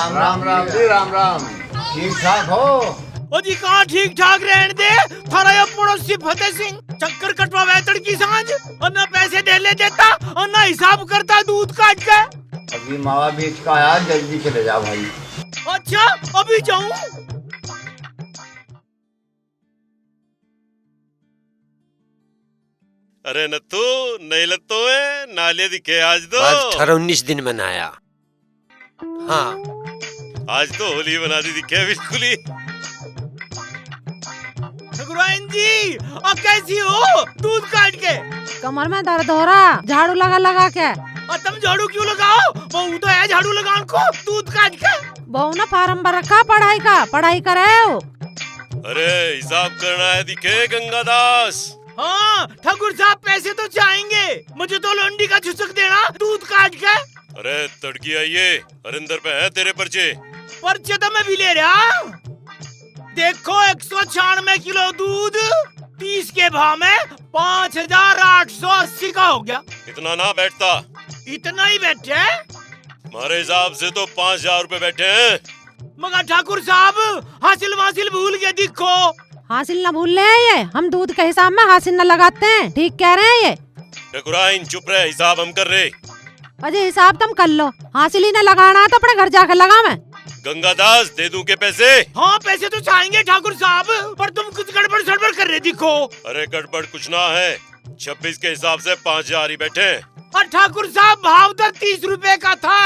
राम राम राम जी, राम राम। ठीक ठाक हो? ओ जी कहाँ ठीक ठाक रहने दे। थारा ये पड़ोसी फतेह सिंह चक्कर कटवा तड़की सांझ और ना पैसे दे ले देता और ना हिसाब करता दूध काट के। अभी मावा बेच का आया, जल्दी चले जा भाई। अच्छा अभी जाऊं? अरे नत्थू नई लत्तों में नाले दिखे आज तो। आज 18-19 दिन मनाया। हाँ आज तो होली बना दी दिखे बिल्कुल ही। ठकुराइन जी अब कैसी हो दूध काट के? कमर में दर्द हो रहा, झाड़ू लगा लगा के। और तुम झाड़ू क्यों लगाओ? वो तो है झाड़ू लगाने को दूध काट के। बहू ने फार्म भर रखा पढ़ाई का, पढ़ाई करे हो। अरे हिसाब करना है दिखे गंगादास। हाँ ठाकुर साहब पैसे तो चाहेंगे, मुझे तो लौंडी का झुसक देना दूध काट के। अरे तड़की आइए, अरिंदर पे है तेरे पर्चे। पर्चे तो मैं भी ले रहा। देखो 196 किलो दूध 30 के भाव में 5880 का हो गया। इतना ना बैठता। इतना ही बैठे? हमारे हिसाब से तो 5000 रुपए बैठे हैं। मगर ठाकुर साहब हासिल वासिल भूल के दिखो। हासिल न भूल ले ये, हम दूध के हिसाब में हासिल न लगाते हैं। ठीक कह रहे हैं ये। ठकुराइन चुप रहे, हिसाब हम कर रहे। अजय हिसाब तुम कर लो, हासिल ही न लगाना है तो अपने घर जाकर लगा मैं। गंगादास दे दूं के पैसे? हाँ पैसे तो चाहेंगे ठाकुर साहब, पर तुम कुछ गड़बड़ सड़बड़ कर रहे दिखो। अरे गड़बड़ कुछ ना है, 26 के हिसाब से 5000 ही बैठे हैं। और ठाकुर साहब भाव तो 30 रुपए का था।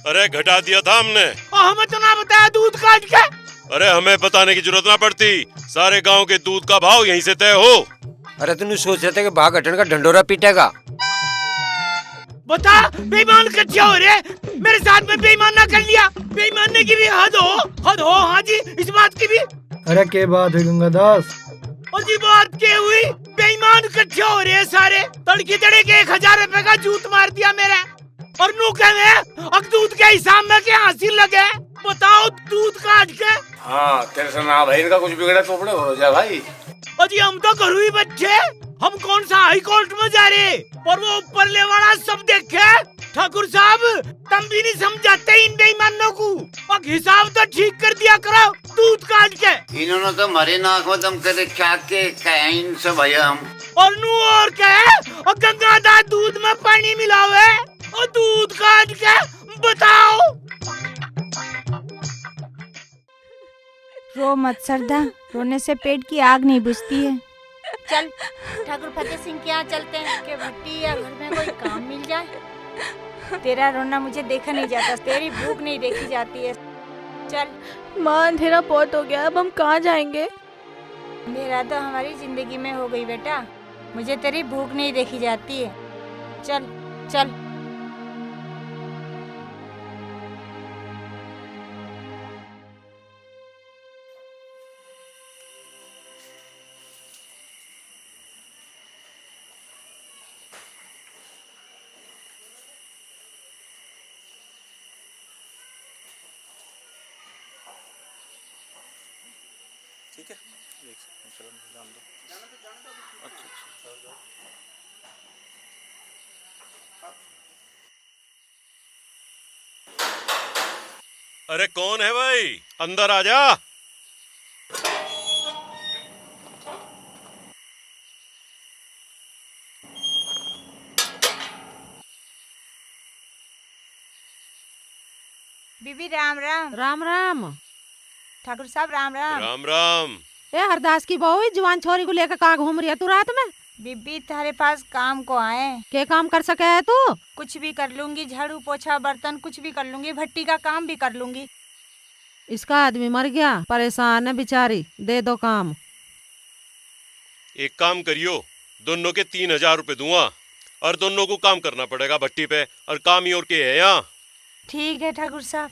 अरे घटा दिया था हमने। और हमें तो ना बताया दूध काट के। अरे हमें बताने की जरूरत ना पड़ती, सारे गांव के दूध का भाव यहीं से तय हो। अरे तुम सोच रहे थे कि भाग हटन का ढंडोरा पीटेगा? बता बेईमान कच्चे हो रहे, मेरे साथ में बेईमान ना कर लिया। बेईमानने की भी हद हो। हाँ जी इस बात की भी। अरे के बात है गंगादास? और जी बात क्या हुई? बेईमान कच्चे हो रहे सारे। तड़की तड़े के 1000 रुपए का जूत मार दिया मेरे। और नूखे में अब दूध के हिसाब में क्या हासिल लगे? बताओ दूध काट के। हाँ तेरे से ना भाई, इनका कुछ बिगड़ा तो पड़े हो जाए भाई। अजी हम तो घरू ही बच्चे, हम कौन सा हाई कोर्ट में जा रहे? और वो ऊपर ले वाला सब देखे। ठाकुर साहब तुम भी नहीं समझाते इन बेईमानों को। और हिसाब तो ठीक कर दिया करो दूध काट के। इन्होंने तो मरे नाक में दम कर रखा के कहीं से भैया हम। और नू और कहे और गंगादार दूध में पानी मिलावे और दूध काट के। बताओ। रो मत सरदा, रोने से पेट की आग नहीं बुझती है। चल ठाकुर फतेह सिंह के यहाँ चलते हैं कि भट्टी या घर में कोई काम मिल जाए। तेरा रोना मुझे देखा नहीं जाता, तेरी भूख नहीं देखी जाती है। चल माँ अंधेरा बहुत हो गया, अब हम कहाँ जाएंगे? अंधेरा तो हमारी जिंदगी में हो गई बेटा, मुझे तेरी भूख नहीं देखी जाती है। चल चल। ठीक है चलो जान दो। अरे कौन है भाई, अंदर आ जा। बीबी राम राम। राम राम। ठाकुर साहब राम राम। राम राम। ए हरदास की बहू जवान छोरी को लेकर कहाँ घूम रही है तू रात में? बीबी तारे पास काम को आए। क्या काम कर सके है तू? कुछ भी कर लूंगी, झाड़ू पोछा बर्तन कुछ भी कर लूंगी, भट्टी का काम भी कर लूंगी। इसका आदमी मर गया, परेशान है बेचारी, दे दो काम। एक काम करियो, दोनों के 3000 रुपए दूंगा और दोनों को काम करना पड़ेगा भट्टी पे, और काम ही और के है यहाँ। ठीक है ठाकुर साहब,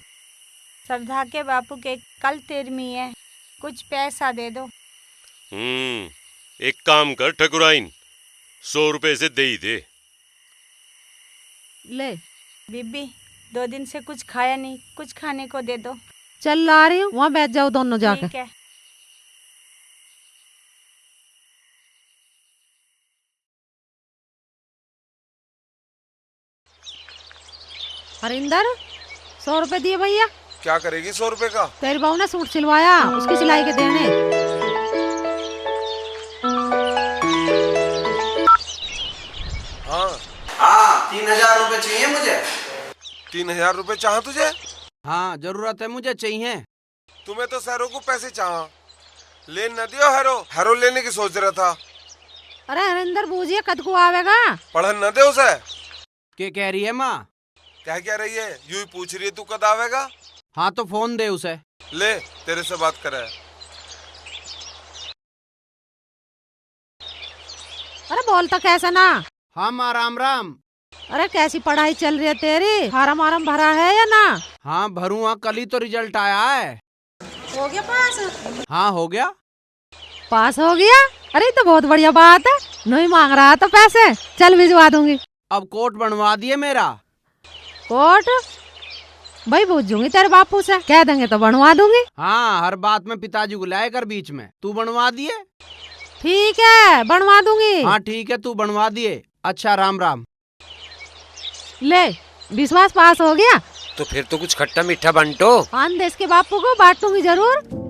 श्रद्धा के बापू के कल 13वीं है, कुछ पैसा दे दो। एक काम कर ठकुराइन, 100 रुपए से दे ही दे। ले बीबी 2 दिन से कुछ खाया नहीं, कुछ खाने को दे दो। चल ला रही हूँ, वहाँ बैठ जाओ दोनों जाकर। ठीक है। हरिंदर 100 रुपए दिए भैया। क्या करेगी 100 रुपए का? तेरी बहू ने सूट सिलवाया, उसकी सिलाई के देने। हाँ हाँ 3000 रुपए चाहिए मुझे। 3000 रुपए चाह तुझे? हाँ जरूरत है मुझे, चाहिए। तुम्हें तो सैरो को पैसे चाह, ले न दियो। हैरो लेने की सोच रहा था। अरे हरिंदर बूझिए कद को आवेगा। पढ़न न दे उसे। क्या कह रही है माँ? क्या कह रही है? यूं ही पूछ रही है तू कद आवेगा। हाँ तो फोन दे उसे। ले तेरे से बात करे। अरे बोलता कैसा ना। हाँ माँ राम राम। अरे कैसी पढ़ाई चल रही है तेरी? फार्म वार्म भरा है या ना? हाँ भरूँ, कल ही तो रिजल्ट आया है। हो गया पास? हाँ हो गया। पास हो गया? अरे तो बहुत बढ़िया बात है। नहीं मांग रहा था पैसे, चल भिजवा दूंगी। अब कोट बनवा दिए मेरा। कोट? भाई पूछूंगी तेरे बापू से, कह देंगे तो बनवा दूंगी। हाँ हर बात में पिताजी को लाए कर बीच में। तू बनवा दिए? ठीक है बनवा दूंगी। हाँ ठीक है तू बनवा दिए। अच्छा राम राम। ले विश्वास पास हो गया तो फिर तो कुछ खट्टा मीठा बंटो। आन देश के बापू को बांटूंगी जरूर।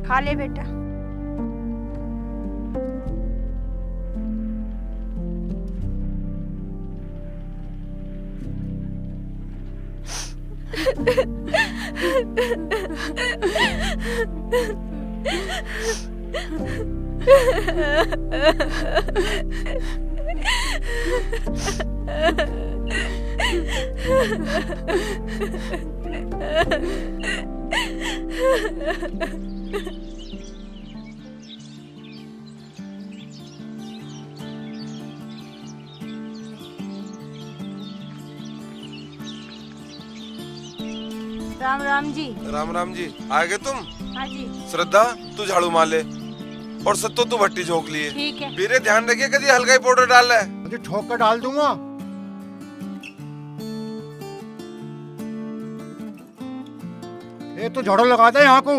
खा ले बेटा। राम राम जी। राम राम जी। आ गए तुम? हाँ जी। श्रद्धा तू झाड़ू मार ले और सत्तो तू भट्टी झोंक लिए। ठीक है। वीरे ध्यान रखिए कभी हल्का ही पाउडर डाल है। मुझे ठोक कर डाल दूंगा। ये तो झाड़ू लगा दे यहाँ को,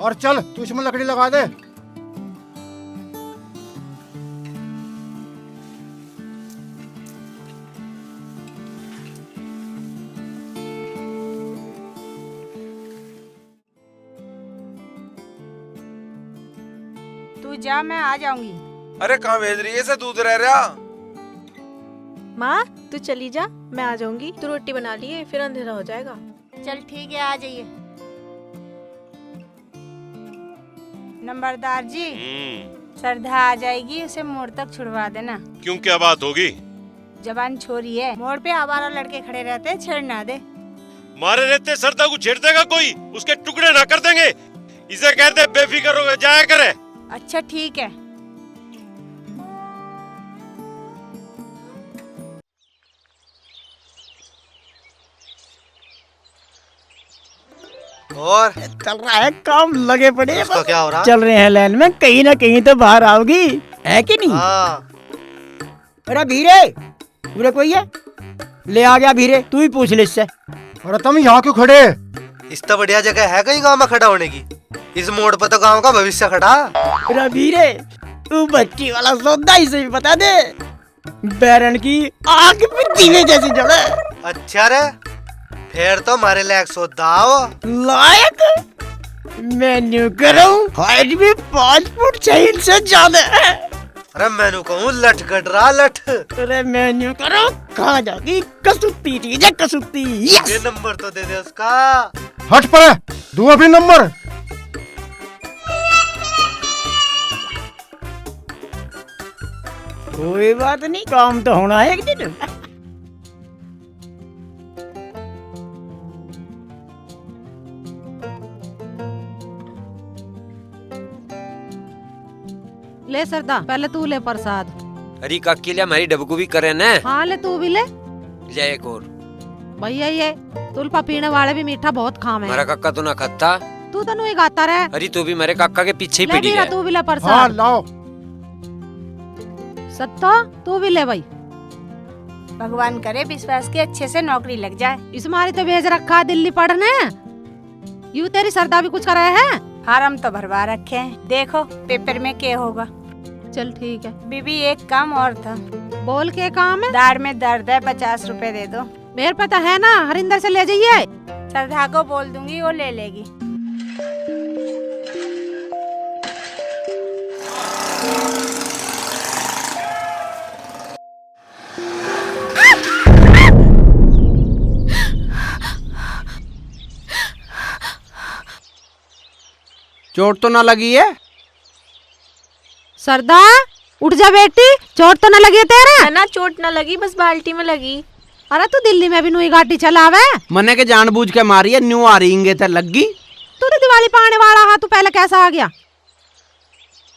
और चल तू इसमें लकड़ी लगा दे। तू जा, मैं आ जाऊंगी। अरे कहाँ भेज रही है? ऐसा दूध रह रहा। माँ तू चली जा, मैं आ जाऊंगी। तू रोटी बना लिए, फिर अंधेरा हो जाएगा। चल ठीक है, आ जाइए। नंबरदार जी, श्रद्धा आ जाएगी, उसे मोड़ तक छुड़वा देना। क्यों, क्या बात होगी? जवान छोरी है, मोड़ पे आवारा लड़के खड़े रहते, छेड़ ना दे। मारे रहते श्रद्धा को छेड़ देगा कोई, उसके टुकड़े ना कर देंगे। इसे कहते बेफिक्र हो जाया करे। अच्छा ठीक है। और चल रहा है काम, लगे पड़े। उसका क्या हो रहा? चल रहे हैं लाइन में, कहीं ना कहीं तो बाहर आओगी, है कि नहीं? हाँ। अरे भीरे, पूरे कोई है? ले आ गया भीरे, तू ही पूछ ले इससे। अरे तुम यहाँ क्यों खड़े? इस तो बढ़िया जगह है कहीं गांव में खड़ा होने की। इस मोड़ पर तो गांव का भविष्य खड़ा। अरे भीरे, तू बच्ची वाला सौदा ही सही बता दे। बैरन की आग में दीवे जैसी जड़ है। अच्छा रे, फिर तो हमारे लायक सौदा हो। लायक? मैं न्यू करूँ, हाइट भी 5 फुट 6 इंच से ज्यादा है। अरे मैंने कहूँ लठ कट रहा लठ। अरे मेन्यू करो खा जागी कसुत्ती चीज है कसुत्ती। ये नंबर तो दे दे उसका। हट पर दो अभी नंबर। कोई बात नहीं, काम तो होना है एक दिन। ले सरदा पहले तू ले प्रसाद। अरे काकी ले हमारी डबकू भी करे न। हाँ ले तू भी ले। ले एक और। भैया ये तुलपा पीने वाले भी मीठा बहुत खाम है। मेरा काका तो ना खाता। तू तो नहीं गाता रहे। अरे तू भी मेरे काका के पीछे ही ले पड़ी बीरा, है। तू भी ले हाँ प्रसाद। लाओ। सत्तो तू भी ले भाई। भगवान करे विश्वास के अच्छे से नौकरी लग जाए। इस मारी तो भेज रखा है दिल्ली पढ़ने। यू तेरी सरदा भी कुछ कर रहे हैं। फार्म तो भरवा रखे हैं, देखो पेपर में क्या होगा। चल ठीक है। बीबी एक काम और था। बोल के काम है। दाढ़ में दर्द है, 50 रुपए दे दो। मेरे पता है ना, हरिंदर से ले जाइए। सरधा को बोल दूंगी, वो ले लेगी। चोट तो ना लगी है? सरदा उठ जा बेटी, चोट तो न लगी है तेरे? ना चोट न लगी, बस बाल्टी में लगी। अरे तू दिल्ली में भी नुई गाड़ी चलावे? मने के जानबूझ के मारी है, न्यू आ रही ते लगी। तू तो दिवाली पाने वाला हा, तू पहले कैसा आ गया?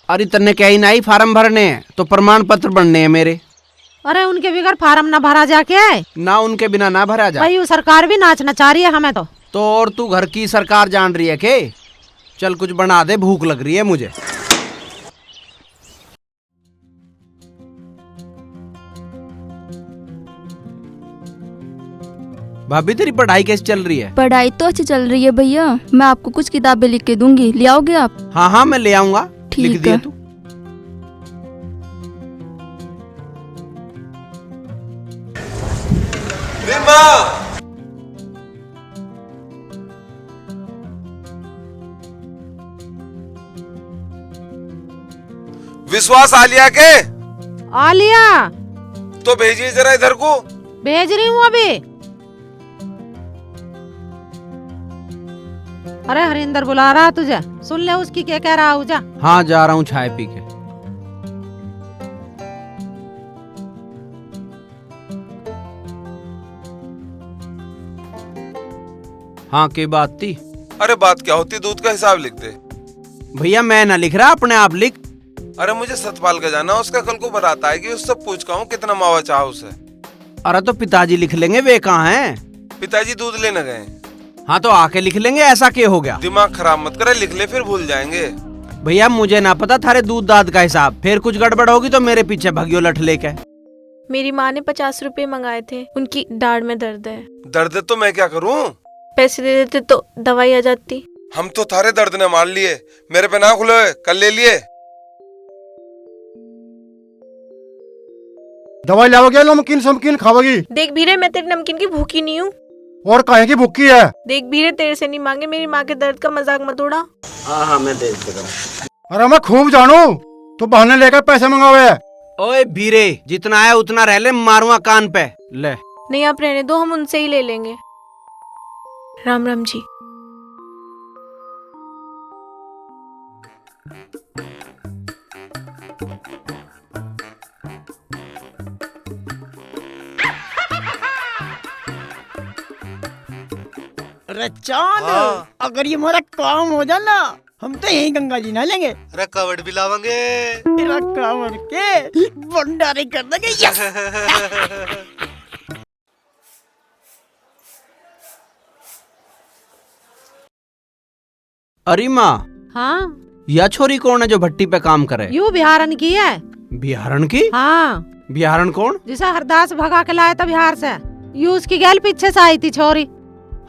अरे तन्ने कहीं नहीं फार्म भरने हैं तो प्रमाण पत्र बनने हैं मेरे। अरे उनके बगैर फार्म ना भरा जाके? ना उनके बिना ना भरा जा। भाई सरकार भी नाच नचा रही है हमें तो और तू घर की सरकार जान रही है के? चल कुछ बना दे, भूख लग रही है मुझे। भाभी तेरी पढ़ाई कैसी चल रही है? पढ़ाई तो अच्छी चल रही है भैया, मैं आपको कुछ किताबें लिख के दूंगी, ले आओगे आप? हाँ हाँ मैं ले आऊंगा। लिख दिया तू। विश्वास आलिया के? आलिया तो भेजिए जरा इधर को। भेज रही हूँ अभी। अरे हरिंदर बुला रहा तुझे, सुन ले उसकी क्या कह रहा हूँ। जा। हाँ जा रहा हूँ चाय पी के। हाँ की बात थी? अरे बात क्या होती, दूध का हिसाब लिख दे। भैया मैं ना लिख रहा, अपने आप लिख। अरे मुझे सतपाल का जाना, उसका कल को बताता है कि उससे पूछ का हूँ कितना मावा चाह उसे। अरे तो पिताजी लिख लेंगे, वे कहाँ हैं? पिताजी दूध लेने गए। हाँ तो आके लिख लेंगे, ऐसा क्या हो गया? दिमाग खराब मत करे, लिख ले फिर भूल जाएंगे। भैया मुझे ना पता थारे दूध दाद का हिसाब, फिर कुछ गड़बड़ होगी तो मेरे पीछे भगियो लठ लेके। मेरी माँ ने 50 रुपए मंगाए थे, उनकी दाढ़ में दर्द है। दर्द तो मैं क्या करूँ? पैसे दे देते तो दवाई आ जाती। हम तो थारे दर्द ने मार लिए, मेरे पे ना खुले, कल ले लिए। दवाई लाओगे, नमकीन समकीन खाओगी? देख भीरे, मैं तेरे नमकीन की भूखी नहीं हूँ। और काहे की भूखी है? देख भीरे, तेरे से नहीं मांगे, मेरी माँ के दर्द का मजाक मत उड़ा। हाँ हाँ मैं देख रहा हूँ। अरे मैं खूब जानू, तो बहाने लेकर पैसे मंगावे। ओए भीरे, जितना है उतना रह ले, मारूंगा कान पे। ले नहीं आप रहने दो, हम उनसे ही ले लेंगे। राम राम जी। अरे चांद, अगर ये हमारा काम हो जाए ना, हम तो यही गंगा जी ना लेंगे। अरे कवड़ भी लावेंगे। तेरा कावड़ के भंडारे कर देंगे। यस। अरे माँ। हाँ यह छोरी कौन है जो भट्टी पे काम करे? यू बिहारन की है। बिहारन की? हाँ। बिहारन कौन? जिसे हरदास भगा के लाया था बिहार से, यू उसकी गैल पीछे से आई थी छोरी।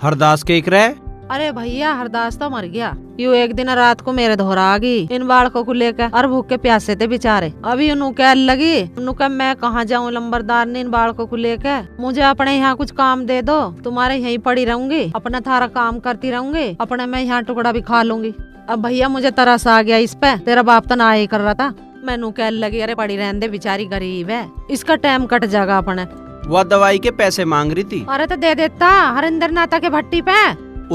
हरदास के एक रहे? अरे भैया हरदास तो मर गया। यू एक दिन रात को मेरे दोहरा आ गई इन बालकों को लेकर, और भूखे प्यासे थे बेचारे। अभी उन्हें कह लगी, उन्हें मैं कहाँ जाऊँ लंबरदार ने इन बालकों को लेकर, मुझे अपने यहाँ कुछ काम दे दो, तुम्हारे यहीं पड़ी रहूंगी, अपना थारा काम करती रहूंगी, अपने मैं यहाँ टुकड़ा भी खा लूंगी। अब भैया मुझे तरस आ गया इस पे, तेरा बाप तो ना ही कर रहा था। मैनू कह लगी अरे पड़ी रहने दे, बेचारी गरीब है, इसका टाइम कट जाएगा अपने। वो दवाई के पैसे मांग रही थी। अरे तो दे देता हरिंदर नाता के भट्टी पे।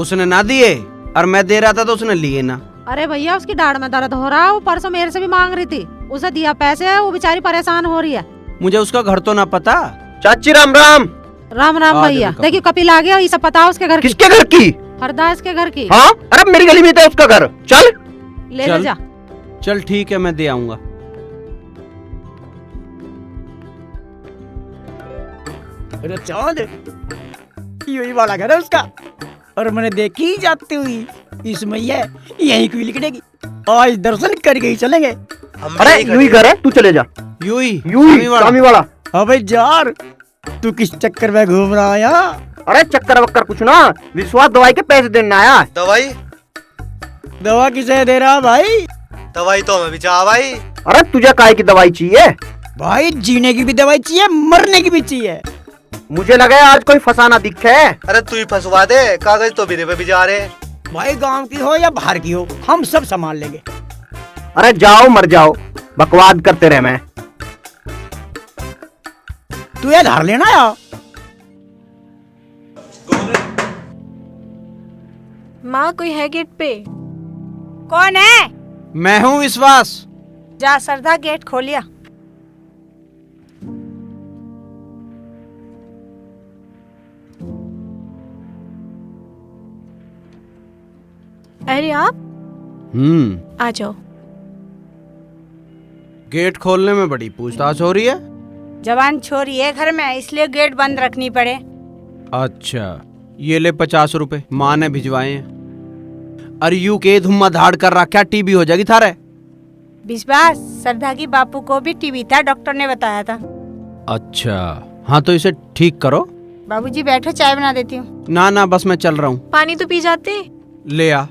उसने ना दिए और मैं दे रहा था तो उसने लिए ना। अरे भैया उसकी दाढ़ में दर्द हो रहा है, वो परसों मेरे से भी मांग रही थी, उसे दिया पैसे, वो बेचारी परेशान हो रही है। मुझे उसका घर तो ना पता। चाची राम राम। राम राम भैया। देखिए कपिल आ गया, ये सब पता उसके घर की। किसके घर की? हरदास के घर की। हाँ, अरे मेरी गली में था उसका घर। चल ले जा। चल ठीक है, मैं दे आऊंगा। अरे चल, यही वाला घर है उसका, और मैंने देखी जाती हुई इसमें यही कोई लिखनेगी। आज दर्शन कर गई चलेंगे। अरे यूं ही घर है, तू चले जा। यूं ही स्वामी वाला। अबे यार, तू किस चक्कर में घूम रहा है यहाँ? अरे चक्कर वक्कर कुछ ना, विश्वास दवाई के पैसे देने आया। दवा किसे दे रहा भाई? दवाई तो हमें भी चाह भाई। अरे तुझे काय की दवाई चाहिए? भाई जीने की भी दवाई चाहिए, मरने की भी चाहिए। मुझे लगा आज कोई फसाना दिखे। अरे तू ही फंसवा दे, कागज तो मेरे पे भी जा रहे। भाई गांव की हो या बाहर की हो, हम सब संभाल लेंगे। अरे जाओ मर जाओ, बकवाद करते रहे। मैं तू ये धार लेना यार। माँ कोई है गेट पे? कौन है? मैं हूँ विश्वास। जा सरदा गेट खोलिया। अरे आप आ जाओ। गेट खोलने में बड़ी पूछताछ हो रही है। जवान छोरी है घर में, इसलिए गेट बंद रखनी पड़े। अच्छा, ये ले 50 रुपए, माँ ने भिजवाए हैं। अरे यू के धुम्मा धाड़ कर रखा, टीबी हो जाएगी थारे। विश्वास, सरदा की बापू को भी टीबी था, डॉक्टर ने बताया था। अच्छा हाँ, तो इसे ठीक करो। बाबूजी बैठो, चाय बना देती हूँ। ना ना, बस मैं चल रहा हूँ। पानी तो पी जाते। ले आ।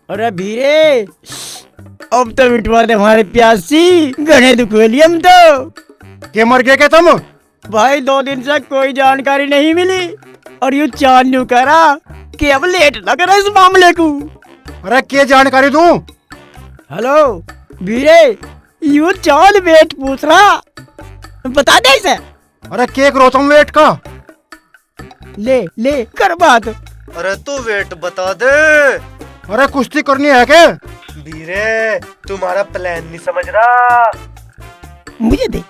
अरे भीरे, अब तो मिटवा दे हमारे प्यासी, घने दुख हुए हम तो। के मर गए क्या तुम? भाई 2 दिन से कोई जानकारी नहीं मिली, और यूँ चांद करा कि अब लेट लग रहा इस मामले को। अरे के जानकारी दूं? हेलो भीरे, यूँ चांद वेट पूछ रहा, बता दे इसे। अरे के करो तुम वेट का? ले ले कर बात। अरे तू वेट बता दे। अरे कुश्ती करनी है क्या? वीरे, तुम्हारा प्लान नहीं समझ रहा। मुझे दे।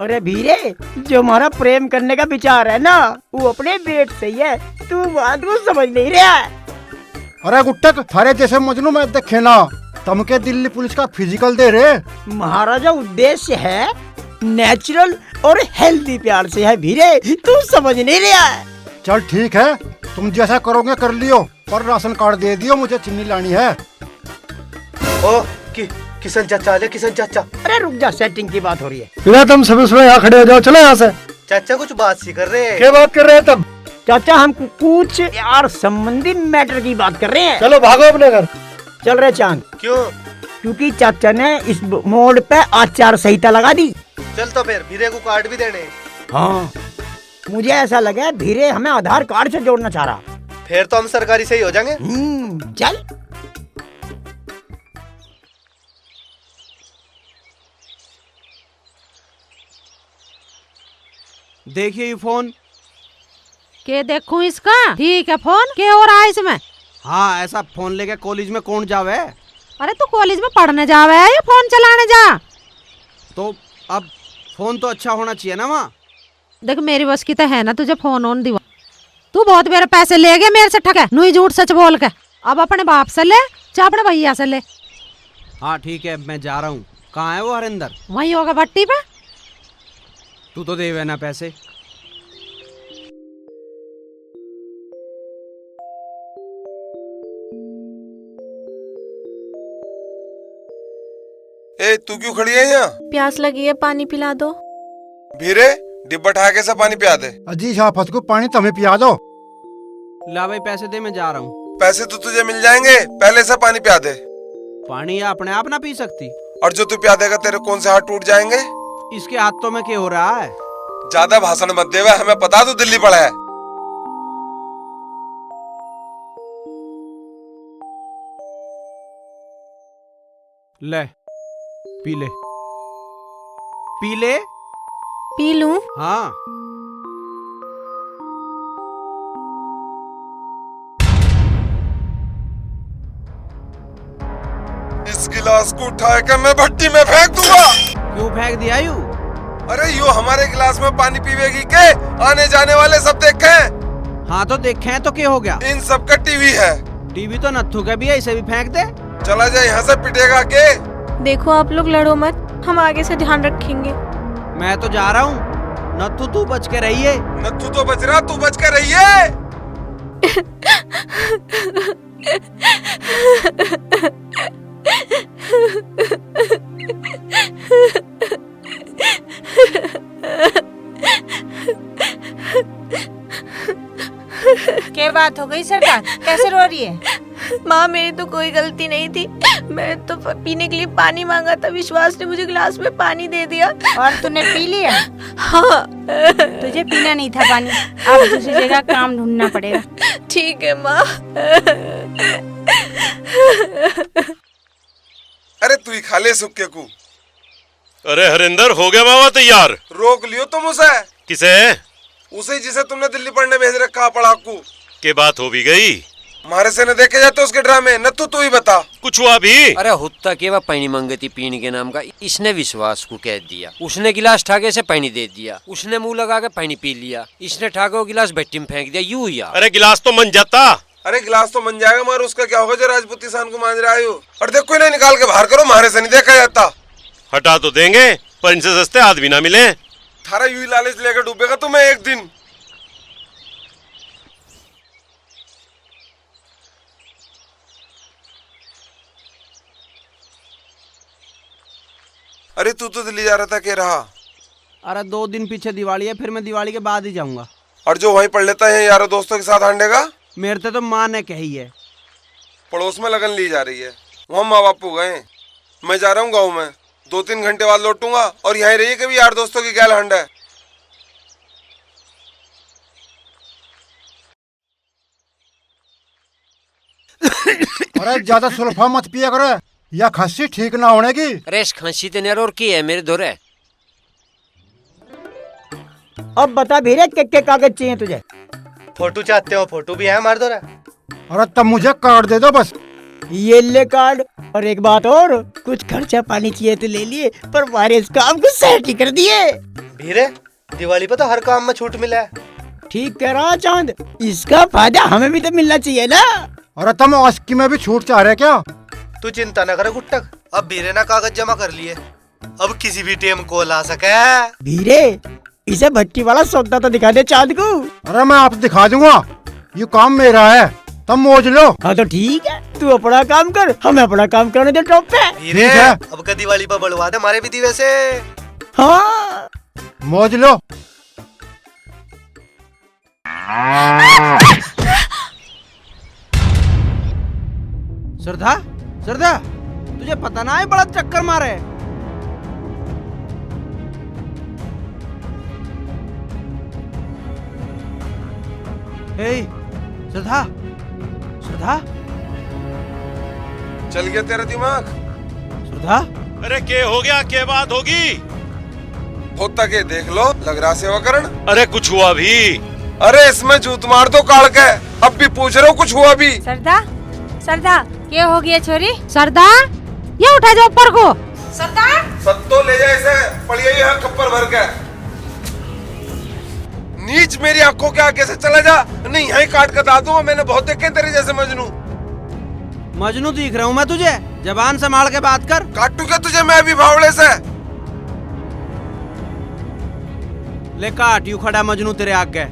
अरे भीरे, जो हमारा प्रेम करने का विचार है ना, वो अपने पेट से ही है, तू बात को समझ नहीं रहा है। अरे गुट्टक, थारे जैसे मजनू मैं देखे ना, तुमके दिल्ली पुलिस का फिजिकल दे रहे। महाराजा उद्देश्य है नेचुरल और हेल्दी प्यार से है भीरे, तू समझ नहीं रहा है। चल ठीक है, तुम जैसा करोगे कर लियो, पर राशन कार्ड दे दियो, मुझे चीनी लानी है। ओ किशन चाचा आ जा, किशन चाचा। अरे रुक जा, सेटिंग की बात हो रही है। बिना तुम सब सुनो, यहाँ खड़े हो जाओ, चलो यहाँ से। चाचा कुछ बात सी कर रहे हैं। क्या बात कर रहे हैं तब? चाचा हम कुछ यार संबंधी मैटर की बात कर रहे हैं। चलो भागो अपने घर। चल रहे चांद। क्यों? क्योंकि चाचा ने इस मोड़ पे आचार संहिता लगा दी। चल तो फिर भीरे को कार्ड भी देने। हाँ, मुझे ऐसा लगा भीरे हमें आधार कार्ड से जोड़ना चाह रहा। फिर तो हम सरकारी से ही हो जाएंगे। चल। देखिए ये फोन। के देखूं इसका? ठीक है, फोन के हो रहा है इसमें? हाँ, ऐसा फोन लेके कॉलेज में कौन जावे? अरे तू कॉलेज में पढ़ने जावे है या फोन चलाने जा? तो अब फोन तो अच्छा होना चाहिए ना माँ। देख मेरी बस की तो है ना तुझे फोन ऑन दिवा। तू बहुत मेरे पैसे ले गया मेरे से, ठगे नू ही झूठ सच बोल के। अब अपने बाप से ले, चाहे अपने भैया से ले। हाँ ठीक है, मैं जा रहा हूँ। कहाँ है वो हरिंदर? वही होगा भट्टी पे। तू तो देवे ना पैसे। ए तू क्यों खड़ी है यहाँ? प्यास लगी है, पानी पिला दो। भीरे डिब्बा ठा के से पानी पिया दे। अजी शाफत को पानी तुम्हें पिया दो। ला भाई पैसे दे, मैं जा रहा हूँ। पैसे तो तुझे मिल जाएंगे, पहले से पानी पिया दे। पानी अपने आप ना पी सकती? और जो तू पिया देगा तेरे कौन से हाथ टूट जाएंगे? इसके हाथों में क्या हो रहा है? ज्यादा भाषण मत देवा, हमें पता तू दिल्ली पड़ा है। ले पी ले, पी ले। पी लूं? हाँ। इस गिलास को उठा के मैं भट्टी में फेंक दूंगा। क्यों फेंक दिया यू? अरे यू हमारे गिलास में पानी पीवेगी के आने जाने वाले सब देखे हैं। हाँ तो देखे हैं तो क्या हो गया? इन सब का टीवी है। टीवी तो नत्थू का भी है, इसे भी फेंक दे। चला जा यहाँ से, पिटेगा के। देखो आप लोग लड़ो मत, हम आगे से ध्यान रखेंगे। मैं तो जा रहा हूँ, नत्थू तू बच के रहिए। नत्थू तो बच रहा, तू बच के रहिए। क्या बात हो गई सरकार, कैसे रो रही है? माँ मेरी तो कोई गलती नहीं थी, मैं तो पीने के लिए पानी मांगा था, विश्वास ने मुझे गिलास में पानी दे दिया। और तूने पी लिया? हाँ। तुझे पीना नहीं था पानी, अब दूसरी जगह काम ढूंढना पड़ेगा। ठीक है माँ। अरे तू ही खा ले सुक्के को। अरे हरिंदर, हो गया मामा तैयार? रोक लियो तुम उसे। किसे? उसे जिसे तुमने दिल्ली पढ़ने भेज रखा पढ़ाकू। के बात हो भी गई? हमारे से न देखे जाते उसके ड्रामे। नत्थू तू ही बता, कुछ हुआ भी? अरे हुत्ता के वह पानी मंगती पीने के नाम का, इसने विश्वास को कह दिया। उसने गिलास ठाके से पानी दे दिया, उसने मुंह लगा के पानी पी लिया, इसने ठाके वो गिलास भट्टी में फेंक दिया। यूं यार। अरे गिलास तो मन जाता। अरे गिलास तो मन जाएगा मगर उसका क्या होगा जो राजपूती सान को मान रहा है। और देखो इन्हें निकाल के बाहर करो, हमारे से नहीं देखा जाता। हटा तो देंगे पर इनसे सस्ते आदमी ना मिले। थारा यूं ही लालच लेकर डूबेगा तुम्हें एक दिन। अरे तू तो दिल्ली जा रहा था, क्या रहा? अरे 2 दिन पीछे दिवाली है, फिर मैं दिवाली के बाद ही जाऊंगा। और जो वहीं पढ़ लेता है यारों दोस्तों के साथ हांडे का? मेरे तो माँ ने कही है। पड़ोस में लगन ली जा रही है, वहाँ माँ बापू गए। मैं जा रहा हूँ गाँव में, 2-3 घंटे बाद लौटूंगा। और यहीं रहिए कभी यार दोस्तों की गैल हंड है। अरे ज्यादा सुल्फा मत पिया करे, या खांसी ठीक ना होने की। अरे इस खांसी तेने और की है मेरे धोरे। अब बता भीरे के कागज चाहिए तुझे? फोटो चाहते हो? फोटो भी है हमारे धोरे। अरे तब मुझे कार्ड दे दो बस। ये ले कार्ड। और एक बात और, कुछ खर्चा पानी चाहिए तो ले लिए, पर हमारे इस काम को सेट ही कर दिए। भीरे दिवाली पे तो हर काम में छूट मिला है। ठीक कह रहा चांद, इसका फायदा हमें भी तो मिलना चाहिए ना। अरे तुम अस्की में भी छूट चाह रहे क्या? तू चिंता न करे गुट्टक, अब भीरे ना कागज जमा कर लिए, अब किसी भी टेम कॉल आ सके। भीरे इसे भट्टी वाला सौदा तो दिखा दे चांद को। अरे मैं आप दिखा दूंगा, ये काम मेरा है, तुम मौज लो। हाँ तो ठीक है, तू अपना काम कर, हमें अपना काम करने दे टॉप पे। भीरे अब का दिवाली पर बढ़वा दे हमारे भी दिवे से। हाँ मौज लो। श्रद्धा, श्रद्धा तुझे पता ना है बड़ा चक्कर मारे। हे श्रद्धा, श्रद्धा चल गया तेरा दिमाग? श्रद्धा अरे के हो गया, के बात होगी? होता के देख लो, लग रहा सेवाकरण। अरे कुछ हुआ भी? अरे इसमें जूत मार दो काड़ के, अब भी पूछ रहे हो कुछ हुआ भी? सरदा, सरदा क्या हो गया छोरी? सरदा ये उठा जाओ ऊपर को। सरदार सत्तो ले जाए इसे, पड़िए यहाँ कप्पर भर के। नीच मेरी आंखों के आगे से चला जा, नहीं यहीं काट कर दा दूंगा। मैंने बहुत देखे तेरे जैसे मजनू। मजनू दिख रहा हूँ मैं तुझे? जबान संभाल के बात कर। काटू क्या तुझे मैं अभी भावड़े से? ले काट, यू खड़ा मजनू तेरे आगे,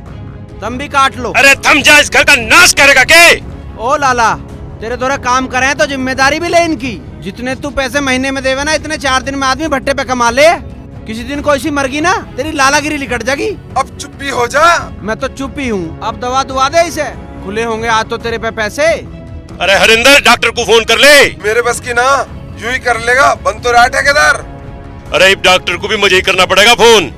तुम भी काट लो। अरे थम जा, इस घर का नाश करेगा के? ओ लाला तेरे थोड़ा काम करे तो जिम्मेदारी भी ले इनकी। जितने तू पैसे महीने में देवे ना, इतने 4 दिन में आदमी भट्टे पे कमा ले। किसी दिन कोई सी मर गई ना, तेरी लालागिरी लिकट जाएगी। अब चुप भी हो जा। मैं तो चुप ही हूँ, अब दवा दुआ दे इसे। खुले होंगे आज तो तेरे पे पैसे। अरे हरिंदर, डॉक्टर को फोन कर ले। मेरे बस की ना, यूं ही कर लेगा, बन तो रहा ठेकेदार। अरे डॉक्टर को भी मुझे ही करना पड़ेगा फोन।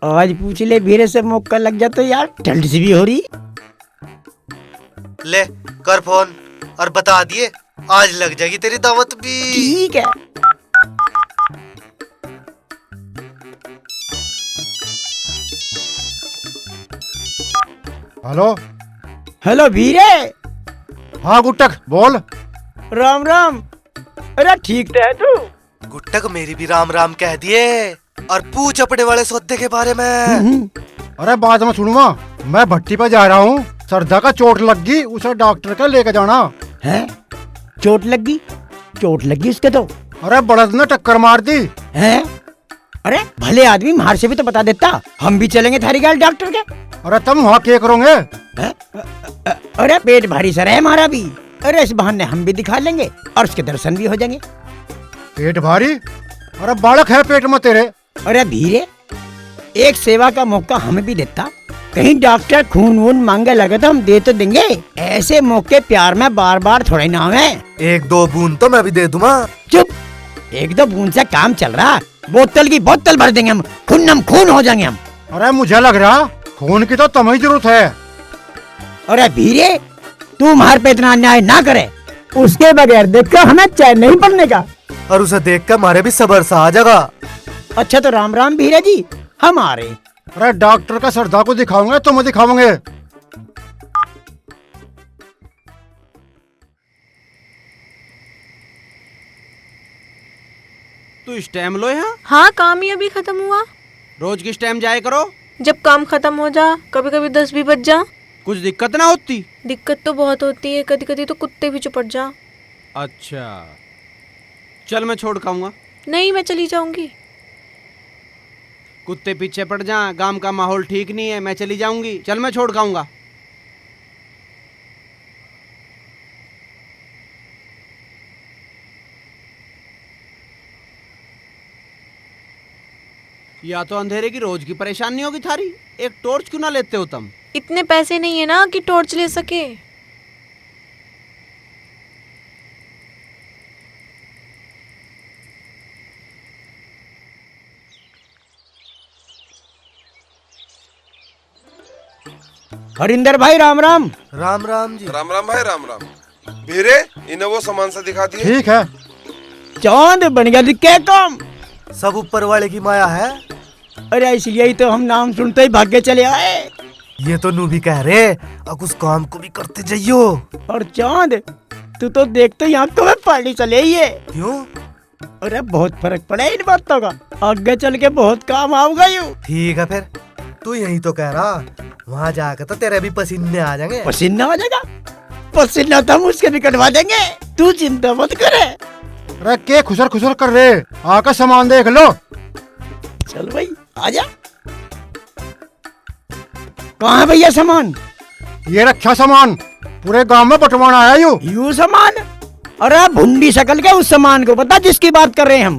आज पूछ ले भीरे से मौका लग जाता यार, ठंड सी भी हो रही। ले कर फोन और बता दिए, आज लग जाएगी तेरी दावत भी। ठीक है। हेलो हेलो भीरे। हाँ गुट्टक बोल। राम राम। अरे ठीक तो है तू? गुट्टक मेरी भी राम राम कह दिए और पूछ अपने वाले सौदे के बारे में। अरे बाद में सुनूंगा, मैं भट्टी पे जा रहा हूँ, सरदा का चोट लग गई, उसे डॉक्टर का लेकर जाना है। चोट लग गई? चोट लगी उसके तो? अरे बड़द ने टक्कर मार दी है। अरे भले आदमी, मार से भी तो बता देता, हम भी चलेंगे थारी गाल डॉक्टर के। अरे तुम वहाँ क्या करोगे? अरे पेट भारी सर है हमारा भी। अरे इस बहाने हम भी दिखा लेंगे और उसके दर्शन भी हो जाएंगे। पेट भारी? अरे बालक है पेट में तेरे। अरे भीरे, एक सेवा का मौका हमें भी देता, कहीं डॉक्टर खून वून मांगे लगे तो हम दे तो देंगे। ऐसे मौके प्यार में बार बार थोड़े ना है। 1-2 बूंद तो मैं भी दे दूंगा। चुप, 1-2 बूंद से काम चल रहा, बोतल की बोतल भर देंगे हम, खून खून हो जाएंगे हम। अरे मुझे लग रहा खून की तो तुम्हें जरूरत है। अरे भीरे, तू हमारे पे इतना अन्याय ना करे, उसके बगैर देखकर हमें चैन नहीं पड़ने का। और उसे देख कर हमारे भी सबर सा आ जाएगा। अच्छा तो राम राम भीरे जी, हम आ रहे। अरे डॉक्टर का सरदा को दिखाऊंगे, तुम दिखाओगे। तू इस टाइम लो यहाँ? हाँ, काम ही अभी खत्म हुआ। रोज किस टाइम जाए करो? जब काम खत्म हो जा, कभी कभी 10 भी बज जा। कुछ दिक्कत ना होती? दिक्कत तो बहुत होती है, कभी कभी तो कुत्ते भी चुपट जा। अच्छा चल, मैं छोड़ खाऊंगा। नहीं, मैं चली जाऊंगी। कुत्ते पीछे पड़ जा, गांव का माहौल ठीक नहीं है, मैं चली जाऊंगी। चल, मैं छोड़ खाऊंगा। या तो अंधेरे की रोज की परेशानी होगी थारी, एक टॉर्च क्यों ना लेते हो तुम? इतने पैसे नहीं है ना कि टॉर्च ले सके। हरिंदर भाई राम राम। राम राम जी। राम राम भाई, राम राम। भीरे, इन्हें वो सामान सा दिखा दिए। ठीक है। चांद बन गया दिखे काम। सब ऊपर वाले की माया है। अरे इसलिए ही तो हम नाम सुनते ही भाग के चले आए। ये तो नू भी कह रहे, अब उस काम को भी करते जाइयो। और चांद, तू तो देखते ही आंखों में पानी चले ही है। क्यों? अरे बहुत फर्क पड़ा इन बातों का, आगे चल के बहुत काम आऊंगा यूं। ठीक है फिर, तू यही तो कह रहा, वहाँ जाकर तो तेरे भी पसीने आ जाएंगे। पसीना आ जाएगा? पसीना तो हम उसके भी कटवा देंगे, तू चिंता मत करे। अरे के खुसर खुसर कर रहे, आकर सामान देख लो। चल भाई आजा। कहाँ है भैया सामान? ये रखा सामान, पूरे गांव में बंटवाना आया यू सामान। अरे भुंडी शकल के उस सामान को पता जिसकी बात कर रहे हैं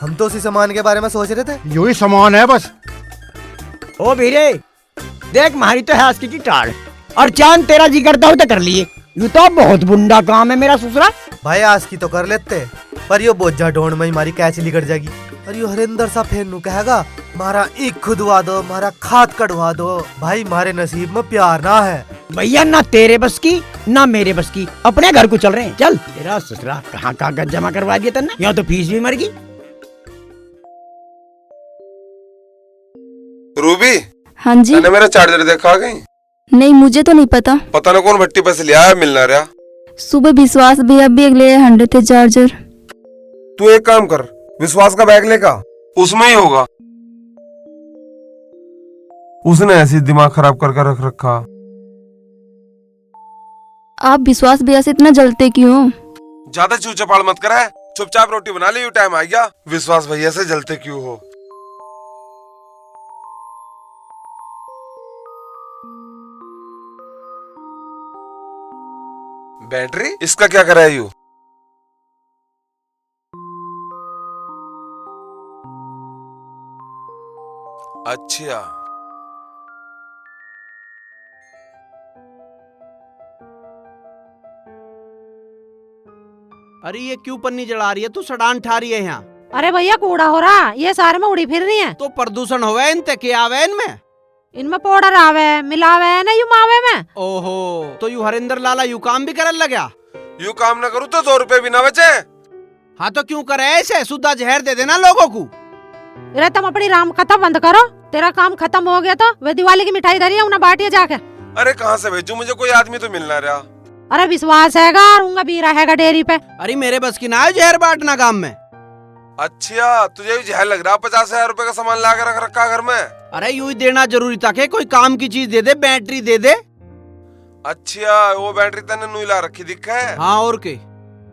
हम तो उसी सामान के बारे में सोच रहे थे। यू ही सामान है बस। ओ भीरे, देख मारी तो है आस्की की टाड़, और चांद तेरा जी करता हो तो कर लिए। यू तो बहुत बुंडा काम है मेरा ससुरा। भाई आज की तो कर लेते, पर यो बोझा ढोंड में हमारी कैच निकट जाएगी। और यो हरिंदर सा फेर नू कहेगा, मारा ईख खुदवा दो, मारा खाद कढ़वा दो। भाई मारे नसीब में प्यार ना है। भैया ना तेरे बस की ना मेरे बस की, अपने घर को चल रहे हैं। चल, तेरा ससुरा कहाँ कागज जमा करवा दिया तन्ने, यहाँ तो फीस भी मर गई। रूबी। हाँ जी। मैंने मेरा चार्जर देखा कहीं? नहीं, मुझे तो नहीं पता। पता ना कौन भट्टी पे से लिया है, मिलना रहा। सुबह विश्वास भैया भी अगले 100 थे चार्जर। तू एक काम कर, विश्वास का बैग लेगा, उसमें ही होगा। उसने ऐसी दिमाग खराब करके रख रखा। आप विश्वास भैया से इतना जलते क्यों? ज्यादा चूचपाड़ मत करे, चुपचाप रोटी बना ली, टाइम आ गया। विश्वास भैया से जलते क्यों हो? बैटरी इसका क्या करा है यू? अच्छा, अरे ये क्यों पन्नी जला रही है? तू सड़ान ठा रही है यहाँ। अरे भैया कूड़ा हो रहा, ये सारे में उड़ी फिर रही है। तो प्रदूषण होवे इनते, क्या आवे इनमें? इनमें पाउडर आवे मिलावे है ना यू मावे में। ओहो, तो यू हरिंदर लाला यू काम भी करने लगा? यू काम न करूँ तो 2 रुपए भी ना बचे। हाँ तो क्यों करे ऐसे? सुधा जहर दे देना लोगों को। अरे तुम अपनी राम कथा बंद करो, तेरा काम खत्म हो गया तो वे दिवाली की मिठाई धरी है उन्हें बांटिए जाके। अरे कहाँ से भेजू, मुझे कोई आदमी तो मिल ना रहा। अरे विश्वास हैगा और उनका भी रहेगा डेयरी पे। अरे मेरे बस की ना है जहर बांटना गांव में। अच्छा, तुझे भी जहर लग रहा? 50,000 रुपए का सामान ला के रख रखा घर में। अरे यूं ही देना जरूरी था कि कोई काम की चीज दे दे, बैटरी दे दे। अच्छा, वो बैटरी तने नुई ला रखी दिखा है। हाँ और के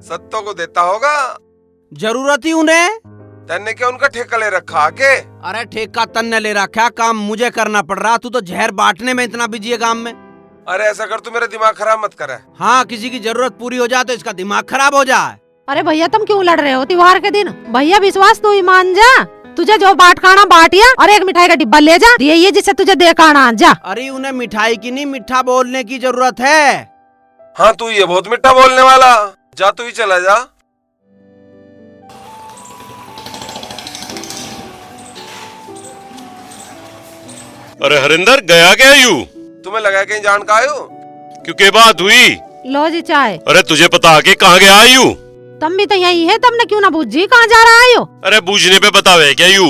सत्तो को देता होगा, जरूरत ही उन्हें। तन्ने क्या उनका ठेका ले रखा के? अरे ठेका तन्ने ले रखा, काम मुझे करना पड़ रहा। तू तो जहर बांटने में इतना बिजी है काम में। अरे ऐसा कर, तू मेरा दिमाग खराब मत करे। हाँ, किसी की जरूरत पूरी हो जाए तो इसका दिमाग खराब हो जाए। अरे भैया तुम क्यों लड़ रहे हो त्योहार के दिन? भैया विश्वास तू ही मान जा, तुझे जो बाट खाना बांटिया और एक मिठाई का डिब्बा ले जा, ये जिससे तुझे दे खाना जा। अरे उन्हें मिठाई की नहीं, मिठा बोलने की जरूरत है। हाँ तू ये बहुत मिठा बोलने वाला, जा तू ही चला जा। अरे हरिंदर गया क्या यू? तुम्हें लगा कहीं जान का आयो? क्योंकि बात हुई। लो जी चाय। अरे तुझे पता के कहाँ गया यू? तुम भी तो यही है, तुमने क्यों ना बूझी कहाँ जा रहा है यो? अरे बूझने पे बतावे क्या यू?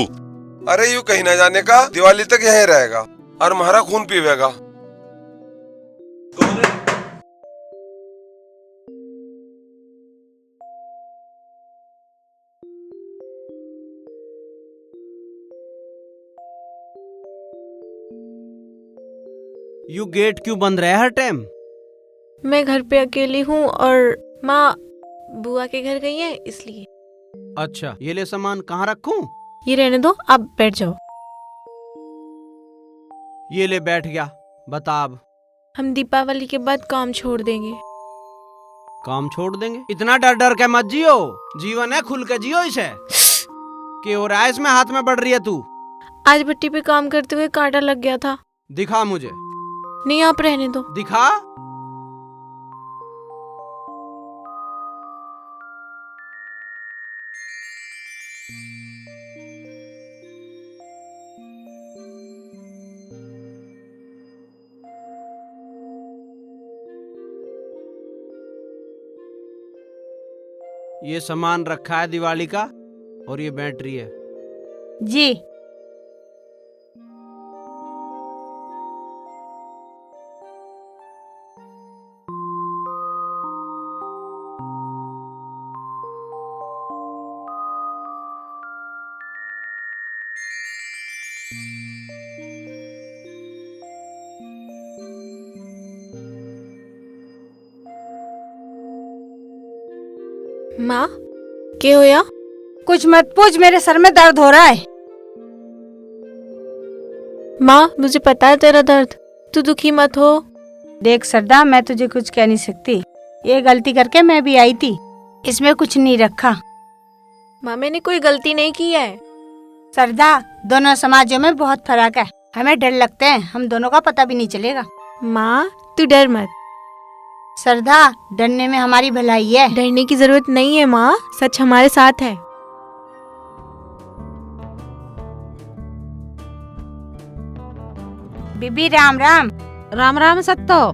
अरे यू कहीं ना जाने का, दिवाली तक यहीं रहेगा और हमारा खून पीवेगा। यू गेट क्यों बंद रहा है हर टाइम? मैं घर पे अकेली हूँ और माँ बुआ के घर गई है इसलिए। अच्छा, ये ले सामान कहाँ रखूं? ये रहने दो, आप बैठ जाओ। ये ले बैठ गया। बता अब। हम दीपावली के बाद काम छोड़ देंगे। काम छोड़ देंगे? इतना डर डर के मत जियो, जीवन है खुल के जियो इसे। क्या हो रहा है इसमें हाथ में बढ़ रही है तू? आज भट्टी पे काम करते हुए कांटा लग गया था। दिखा मुझे। नहीं, आप रहने दो। दिखा। ये सामान रखा है दिवाली का और ये बैटरी है। जी। माँ, क्या होया? कुछ मत पूछ, मेरे सर में दर्द हो रहा है। माँ, मुझे पता है तेरा दर्द, तू दुखी मत हो। देख सरदा, मैं तुझे कुछ कह नहीं सकती, ये गलती करके मैं भी आई थी, इसमें कुछ नहीं रखा। माँ, मैंने कोई गलती नहीं की है। सरदा, दोनों समाजों में बहुत फर्क है, हमें डर लगते हैं, हम दोनों का पता भी नहीं चलेगा। माँ, तू डर मत। सरदा, डरने में हमारी भलाई है। डरने की जरूरत नहीं है माँ, सच हमारे साथ है। बीबी राम राम। राम राम सत्तो।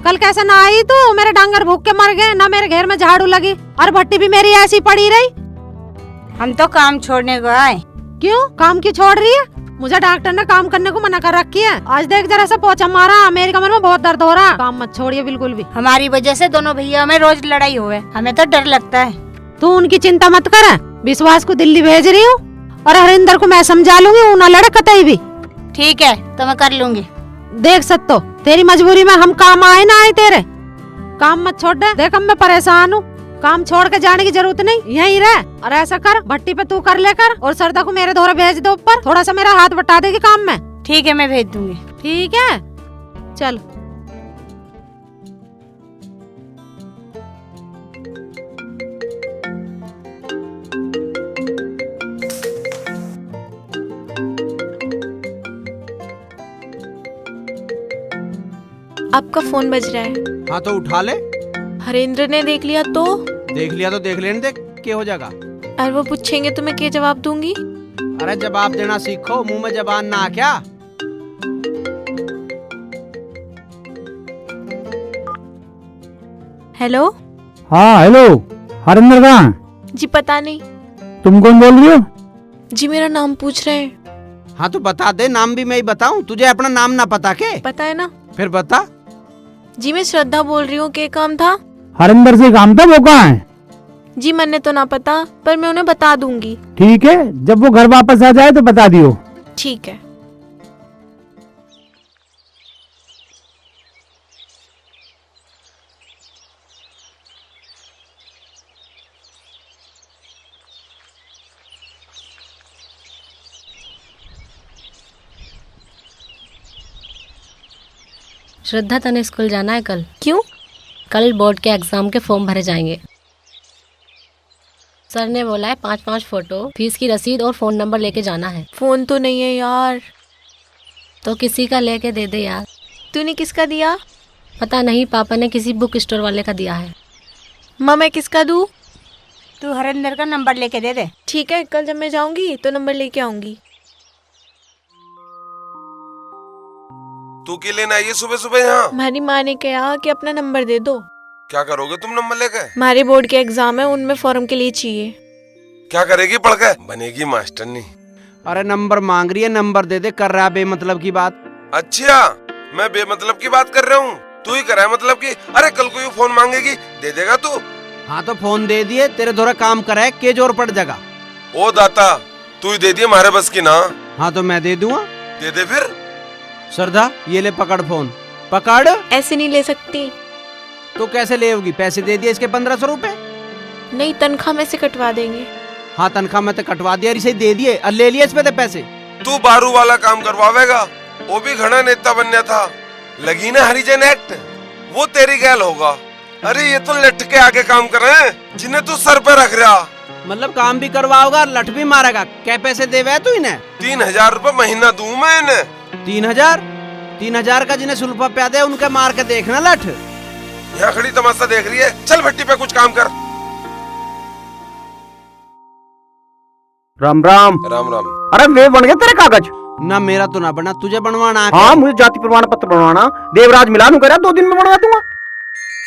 कल कैसे ना आई तू? मेरे डांगर भूख के मर गए, ना मेरे घर में झाड़ू लगी और भट्टी भी मेरी ऐसी पड़ी रही। हम तो काम छोड़ने को आए। क्यों? काम क्यों छोड़ रही है? मुझे डॉक्टर ने काम करने को मना कर रखी है। आज देख जरा सा पोछा मारा, मेरी कमर में बहुत दर्द हो रहा। काम मत छोड़िए बिल्कुल भी। हमारी वजह से दोनों भैया में रोज लड़ाई हुए, हमें तो डर लगता है। तू उनकी चिंता मत कर, विश्वास को दिल्ली भेज रही हूँ और हरिंदर को मैं समझा लूंगी, वो न लड़े कतई भी। ठीक है, तो मैं कर लूंगी। देख सत्तो, तेरी मजबूरी में हम काम आए ना आए तेरे। काम मत छोड़ दे, देख मैं परेशान हूँ, काम छोड़ के जाने की जरूरत नहीं, यहीं रह। और ऐसा कर, भट्टी पे तू कर लेकर और सरदा को मेरे धोरे भेज दे ऊपर, थोड़ा सा मेरा हाथ बटा देगी काम में। ठीक है, मैं भेज दूंगी। ठीक है, चल। आपका फोन बज रहा है। हाँ तो उठा ले। हरेंद्र ने देख लिया तो? देख लिया तो देख लेने दे, क्या हो जाएगा। और वो पूछेंगे तो मैं क्या जवाब दूंगी? अरे जवाब देना सीखो, मुंह में जबान ना आ क्या। हेलो। हाँ हेलो, हरिंदर कहाँ? जी पता नहीं। तुम कौन बोल रही हो? जी मेरा नाम पूछ रहे हैं। हाँ तो बता दे, नाम भी मैं ही बताऊं? तुझे अपना नाम ना पता के? पता है ना। फिर बता। जी मैं श्रद्धा बोल रही हूँ, क्या काम था? हरिंदर से काम था, वो कहाँ है? जी मैंने तो ना पता, पर मैं उन्हें बता दूंगी। ठीक है, जब वो घर वापस आ जाए तो बता दियो। ठीक है। श्रद्धा तने स्कूल जाना है कल? क्यों? कल बोर्ड के एग्जाम के फॉर्म भरे जाएंगे। सर ने बोला है 5-5 फोटो, फीस की रसीद और फोन नंबर लेके जाना है। फोन तो नहीं है यार। तो किसी का लेके दे दे यार। तूने किसका दिया? पता नहीं, पापा ने किसी बुक स्टोर वाले का दिया है। माँ मैं किसका दूँ? तू हरिंदर का नंबर लेके दे दे। ठीक है, कल जब मैं जाऊंगी तो नंबर लेके आऊंगी। तू क्या लेना है ये सुबह सुबह यहाँ? हमारी माँ ने कहा कि अपना नंबर दे दो। क्या करोगे तुम नंबर लेके? हमारे बोर्ड के एग्जाम है, उनमें फॉर्म के लिए चाहिए। क्या करेगी पढ़ के? बनेगी मास्टरनी। अरे नंबर मांग रही है, नंबर दे दे, कर रहा है बेमतलब की बात। अच्छा, मैं बेमतलब की बात कर रहा हूँ, तू ही कर रहा है मतलब की। अरे कल को ये फोन मांगेगी, दे देगा तू? हाँ तो फोन दे दिए, तेरे थोड़ा काम करे, के जोर पड़ जाएगा। ओ दाता, तू ही दे दिए, हमारे बस की ना। हाँ तो मैं दे दूंगा। दे दे फिर। श्रद्धा ये ले पकड़ फोन, पकड़। ऐसे नहीं ले सकती। तो कैसे लेगी? पैसे दे दिए इसके 1500 रुपए। नहीं, तनख्वाह में से कटवा देंगे। हाँ तनख्वाह में तो कटवा दिया, इसे दे दिए और ले लिए इसमें पैसे। तू बारू वाला काम करवावेगा, वो भी घना नेता बनना था। लगी ना हरिजन एक्ट, वो तेरी गैल होगा। अरे ये तो लट के आगे काम कर रहे हैं, जिन्हें तू सर पे रख रहा। मतलब काम भी करवाओगा, लठ भी मारेगा। क्या पैसे देवे तू इन्हें? 3000 रुपए महीना दूं मैं इन्हें। 3000 का जिन्हें सुल्फा प्यादे उनके मार के देखना लठ। यहाँ खड़ी तमाशा देख रही है, चल भट्टी पे कुछ काम कर। राम राम। राम राम। अरे वे बन गए तेरे कागज? ना मेरा तो ना बना, तुझे बनवाना है। हाँ मुझे जाति प्रमाण पत्र बनवाना। देवराज मिलान करा, 2 दिन में बनवा दूंगा।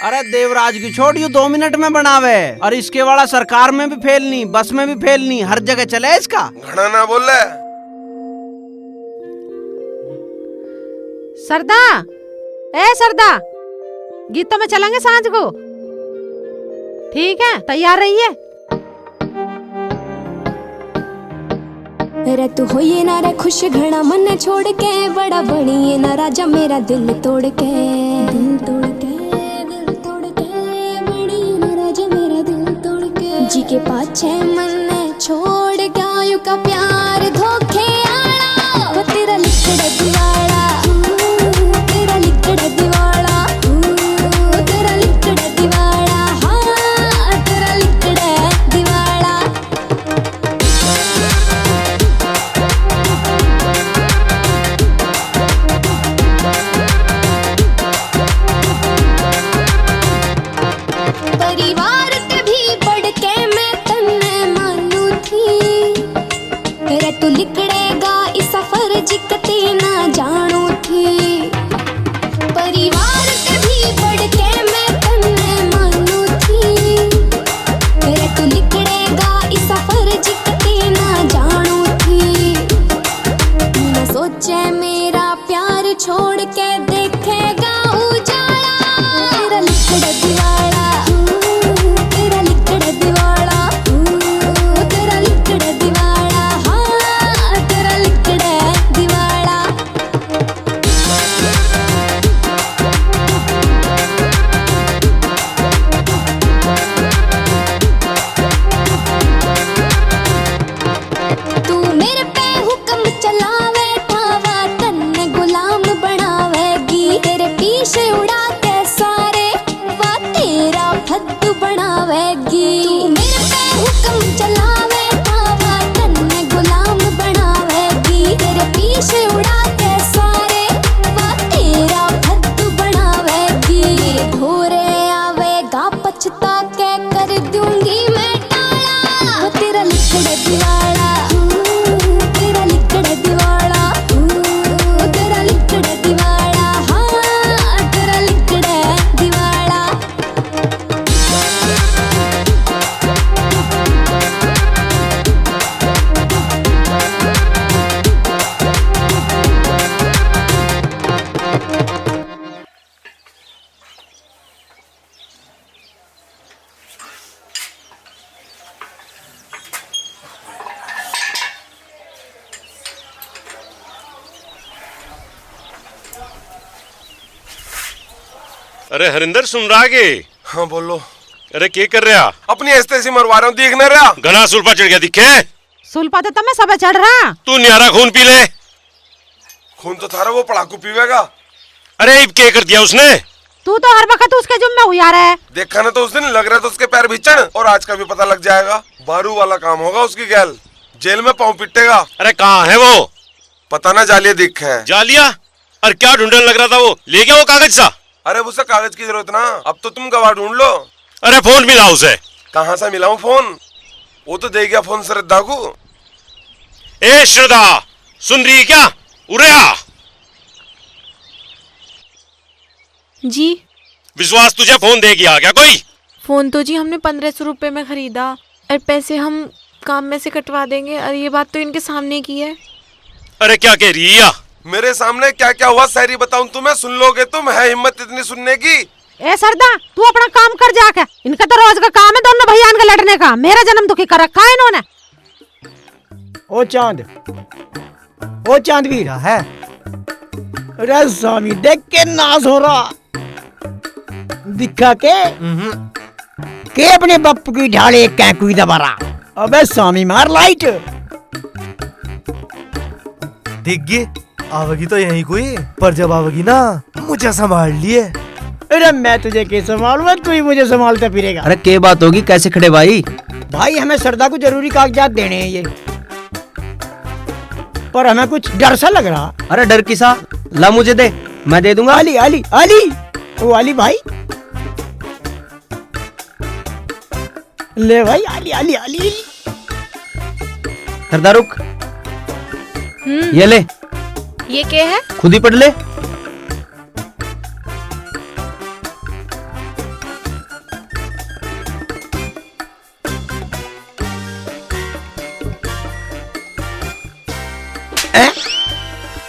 अरे देवराज की छोड़, यू 2 मिनट में बनावे। और इसके वाला सरकार में भी फेल नहीं, बस में भी फेल नहीं, हर जगह चले इसका। घना ना बोल रहा। सरदा, ए सरदा, गीतों में चलेंगे सांझ को? ठीक है, तैयार रहिए। रे तू होइए ना रे खुश घना मन छोड़ के, बड़ा बनिए ना राजा मेरा दिल तोड़ के। दिल तोड़ के, दिल तोड़ के, बनिए ना राजा मेरा दिल तोड़ के। जी के पाछे मन छोड़ गया यू का प्यार धोखे आला। वो तेरा लिखड़ा दिवाला, तेरा लिखड़ा दिवाला, तेरा लिखड़ा दिवाला, हाँ तेरा लिखड़ा दिवाला। परिवार ते भी बढ़ के मैं तन्ने मानू थी। रे तू लिखड़ेगा इस सफर जिकते ना जानू थी। परिवार ते भी बढ़ के मैं तन्ने मानू थी। रे तू लिखड़ेगा इस सफर जिकते ना जानू थी। न सोचे मेरा प्यार छोड़ के देखेगा उजाला। तेरा लिखड़ा दिवाला, तेरा लिखड़ा दिवाला, तेरा लिखड़ा दिवाला, हाँ तेरा लिखड़ा दिवाला। तू मेरे पे हुक्म चलावे थावा, तन्ने गुलाम बनावेगी। तेरे पीछे उड़ाते सारे वा तेरा फद्दू बनावेगी। तू मेरे पे हुक्म चलावे थावा, तन्ने गुलाम बनावेगी। तेरे पीछे उड़ाते सारे वा तेरा फद्दू बनावेगी। अरे हरिंदर सुन रहा के? हाँ बोलो। अरे क्या कर रहा? अपनी ऐसे मरवा रहा हूँ, देख न रहा? घना सुल्फा चढ़ गया दिखे? सुल्फा तो तमें सब चढ़ रहा। तू न्यारा खून पी ले। खून तो थारा वो पड़ाकू पीवेगा। अरे अब क्या कर दिया उसने? तू तो हर वक्त उसके जुम्मे हुआ रहे। देखा ना तो उस दिन लग रहा था उसके पैर भीचण, और आज का भी पता लग जाएगा। बारू वाला काम होगा उसकी गैल, जेल में पाँव पिटेगा। अरे कहाँ है वो? पता ना, जालिया दिख है। जालिया? और क्या ढूंढने लग रहा था वो? ले गया वो कागज सा? अरे उसे कागज की जरूरत ना, अब तो तुम गवाह ढूंढ लो। अरे फोन मिला उसे। कहाँ से मिलाऊं फोन? वो तो दे गया फोन श्रद्धा को। ए श्रद्धा, सुन रही क्या? उरे आ। जी विश्वास तुझे फोन दे गया क्या कोई? फोन तो जी हमने 1500 रुपए में खरीदा, और पैसे हम काम में से कटवा देंगे, और ये बात तो इनके सामने की है। अरे क्या कह रही है? मेरे सामने क्या क्या हुआ सारी बताऊं तुम्हें? सुन लोगे तुम? है हिम्मत इतनी सुनने की? ए सरदा, तू अपना काम कर जाके। इनका तो रोज का काम है दोनों भैया के लड़ने का। मेरा जन्म दुखी कर रखा है इन्होंने। ओ चांद, ओ चांदवीर है। अरे स्वामी देख के नाज हो रहा, दिखा के अपने बापू की ढाले कैकुई दबा रहा। अबे स्वामी मार लाइट। दिख गई आवेगी तो यही कोई, पर जब आवेगी ना मुझे संभाल लिए। अरे मैं तुझे कैसे संभालूंगा, तू ही मुझे संभालता फिरेगा। अरे क्या बात होगी, कैसे खड़े भाई? भाई हमें सरदा को जरूरी कागजात देने हैं ये, पर हमें कुछ डर सा लग रहा। अरे डर किसा, ला मुझे दे, मैं दे दूंगा। अली अली अली, वो अली भाई ले भाई, अली अली अली। सरदार रुक, ये ले। ये क्या है? खुद ही पढ़ ले।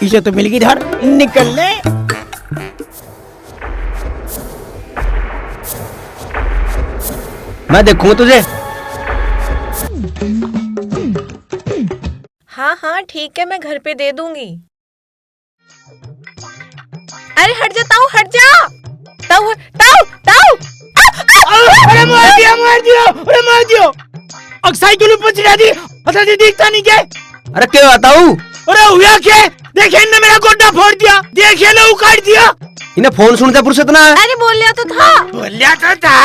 इसे तो मिल गई धार, निकल ले। मैं देखूंगा तुझे। हाँ हाँ ठीक है, मैं घर पे दे दूंगी। अरे हट जा ताऊ, हट जा ताऊ, ताऊ ताऊ। अरे मार दिया, मार दिया, अरे मार दिया। साइकिल ऊपर चढ़ा दी, पता नहीं दिखता नहीं क्या? अरे क्या बताऊं? अरे हुआ क्या? देखे इन्हें मेरा गोड्डा फोड़ दिया, देखे ना उखाड़ दिया। इन्हें फोन सुनते फुर्सत ना है। अरे बोल लिया तो था, बोल लिया तो था।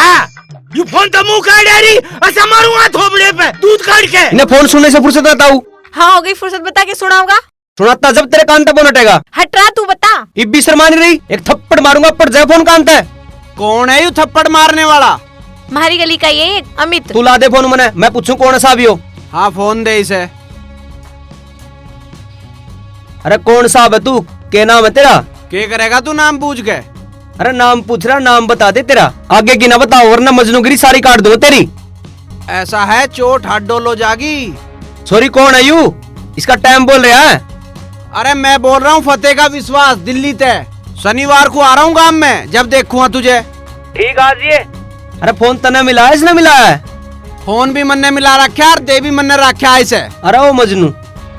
ये फोन तो मुंह काट रही, ऐसा मारूंगा थोबड़े पे दूध काट के। इन्हें फोन सुनने से फुर्सत ना ताऊ। हाँ हो गई फुर्सत, बता के सुनाऊंगा। सुनाता जब तेरे कान पे फोन हटेगा। हट रहा तू बता। इब्बी शर्मा नहीं रही, एक थप्पड़ मारूंगा पड़ जाए फोन कान पे। कौन है यू थप्पड़ मारने वाला? हमारी गली का ये अमित। तू ला दे फोन मने, मैं पूछूं कौन सा भी हो। हाँ फोन दे इसे। अरे कौन सा है तू? क्या नाम है तेरा? क्या करेगा तू नाम पूछ के? अरे नाम पूछ रहा, नाम बता दे तेरा। आगे की ना बताओ वरना मजनूगिरी सारी काट दूंगा तेरी। ऐसा है चोट हाथ डोलो जागी। सॉरी कौन है यू? इसका टाइम बोल रहा है। अरे मैं बोल रहा हूँ फतेह का विश्वास, दिल्ली तय। शनिवार को आ रहा हूँ गांव में, जब देखूंगा तुझे। ठीक आज ये। अरे फोन तने मिला है, इसने मिला है? फोन भी मन ने मिला रखा है और दे भी मन ने रखा है इसे। अरे वो मजनू,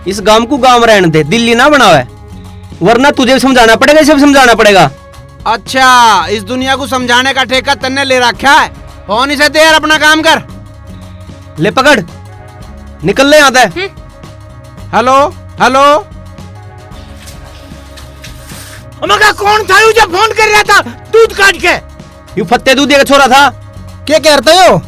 इस गांव को गांव रहने दे, दिल्ली ना बनावे, वरना तुझे समझाना पड़ेगा, इसे भी समझाना पड़ेगा। अच्छा, इस दुनिया को समझाने का ठेका तन्ने ले रखा है। फोन इसे दे और अपना काम कर। ले पकड़, निकल ले आता है। Hello hello. मगा कौन था यू जो फोन कर रहा था दूध काट के? यू फत्ते दूध का छोरा था। क्या कहते हो?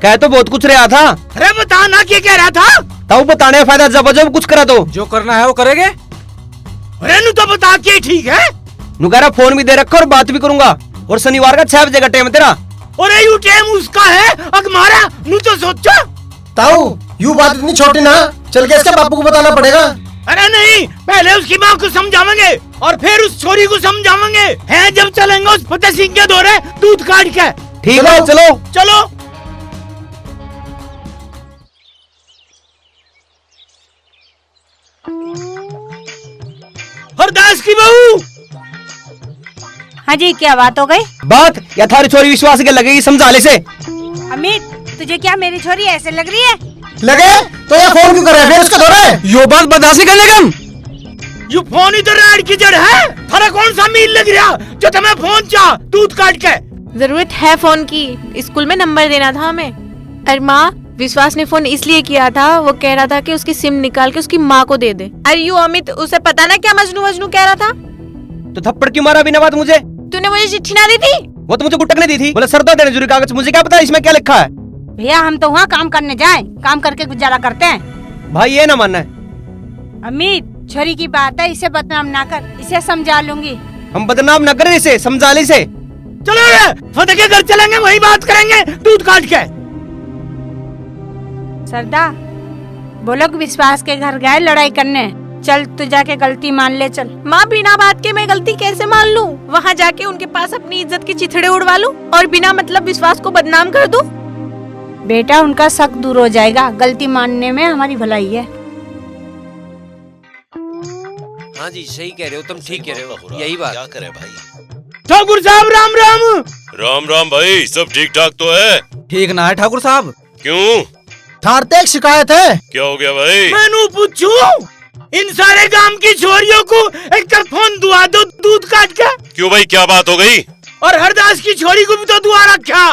कह तो बहुत कुछ रहा था। अरे बता ना क्या कह रहा था? ताऊ बताने का फायदा, जब जब कुछ करा तो जो करना है वो करेंगे। अरे नु तो बता के ठीक है। नु कह रहा फोन भी दे रखा और बात भी करूंगा, और शनिवार का 6 बजे का टाइम तेरा। अरे यू टाइम उसका है अगमारा, नु तो सोचो। ताऊ यू बात इतनी छोटी ना, चल के इसके बापू को बताना पड़ेगा। अरे नहीं, पहले उसकी माँ को समझावेंगे और फिर उस छोरी को समझावेंगे। हैं जब चलेंगे उस फतेह सिंह के दौरे दूध काट के। ठीक है चलो चलो। हरदास की बहू। हाँ जी, क्या बात हो गई? बात या थारी छोरी विश्वास के लगेगी, समझा ले से। अमित तुझे क्या मेरी छोरी ऐसे लग रही है? लगे तो ये फोन क्यों कर रहे हैं फिर उसके दौरे? यो बात बर्दाश्त नहीं करने कम। ये फोन ही तो राड की जड़ है। अरे कौन सा मील लग रहा जो तुम्हें फोन चाह दूध काट के? जरूरत है फोन की, स्कूल में नंबर देना था हमें। अरे माँ, विश्वास ने फोन इसलिए किया था, वो कह रहा था कि उसकी सिम निकाल के उसकी माँ को दे दे। अरे यू अमित, उसे पता ना क्या मजनू मजनू कह रहा था। तो थप्पड़ क्यों मारा बिना बात मुझे? तूने मुझे चिट्ठी ना दी थी? वो तो मुझे गुटक ने दी थी, बोला सरदार देने जरूरी कागज। मुझे क्या पता इसमें क्या लिखा है? भैया हम तो वहाँ काम करने जाएं, काम करके गुजारा करते हैं। भाई ये ना मानना है। अमित, छोरी की बात है, इसे बदनाम ना कर, इसे समझा लूंगी। हम बदनाम न करें इसे, समझा ले इसे। चलो रे, फतेह के घर चलेंगे, वही बात करेंगे दूध काट के। सरदा, बोलो कि विश्वास के घर गए लड़ाई करने। चल तू जाके गलती मान ले चल। माँ, बिना बात के मैं गलती कैसे मान लूँ? वहाँ जाके उनके पास अपनी इज्जत के चिथड़े उड़वा लूँ और बिना मतलब विश्वास को बदनाम कर दूँ? बेटा, उनका शक दूर हो जाएगा, गलती मानने में हमारी भलाई है। हाँ जी, सही कह रहे हो, तुम ठीक कह रहे हो, यही बात। क्या करे भाई? ठाकुर साहब राम राम। राम राम भाई, सब ठीक ठाक तो है? ठीक ना है ठाकुर साहब? क्यों? थारते एक शिकायत है। क्या हो गया भाई? मैनू पूछू, इन सारे गांव की छोरियों को एक फोन दुआ दो दूध काट के। क्यों भाई, क्या बात हो गई? और हरदास की छोरी को भी तो दुआ रखा।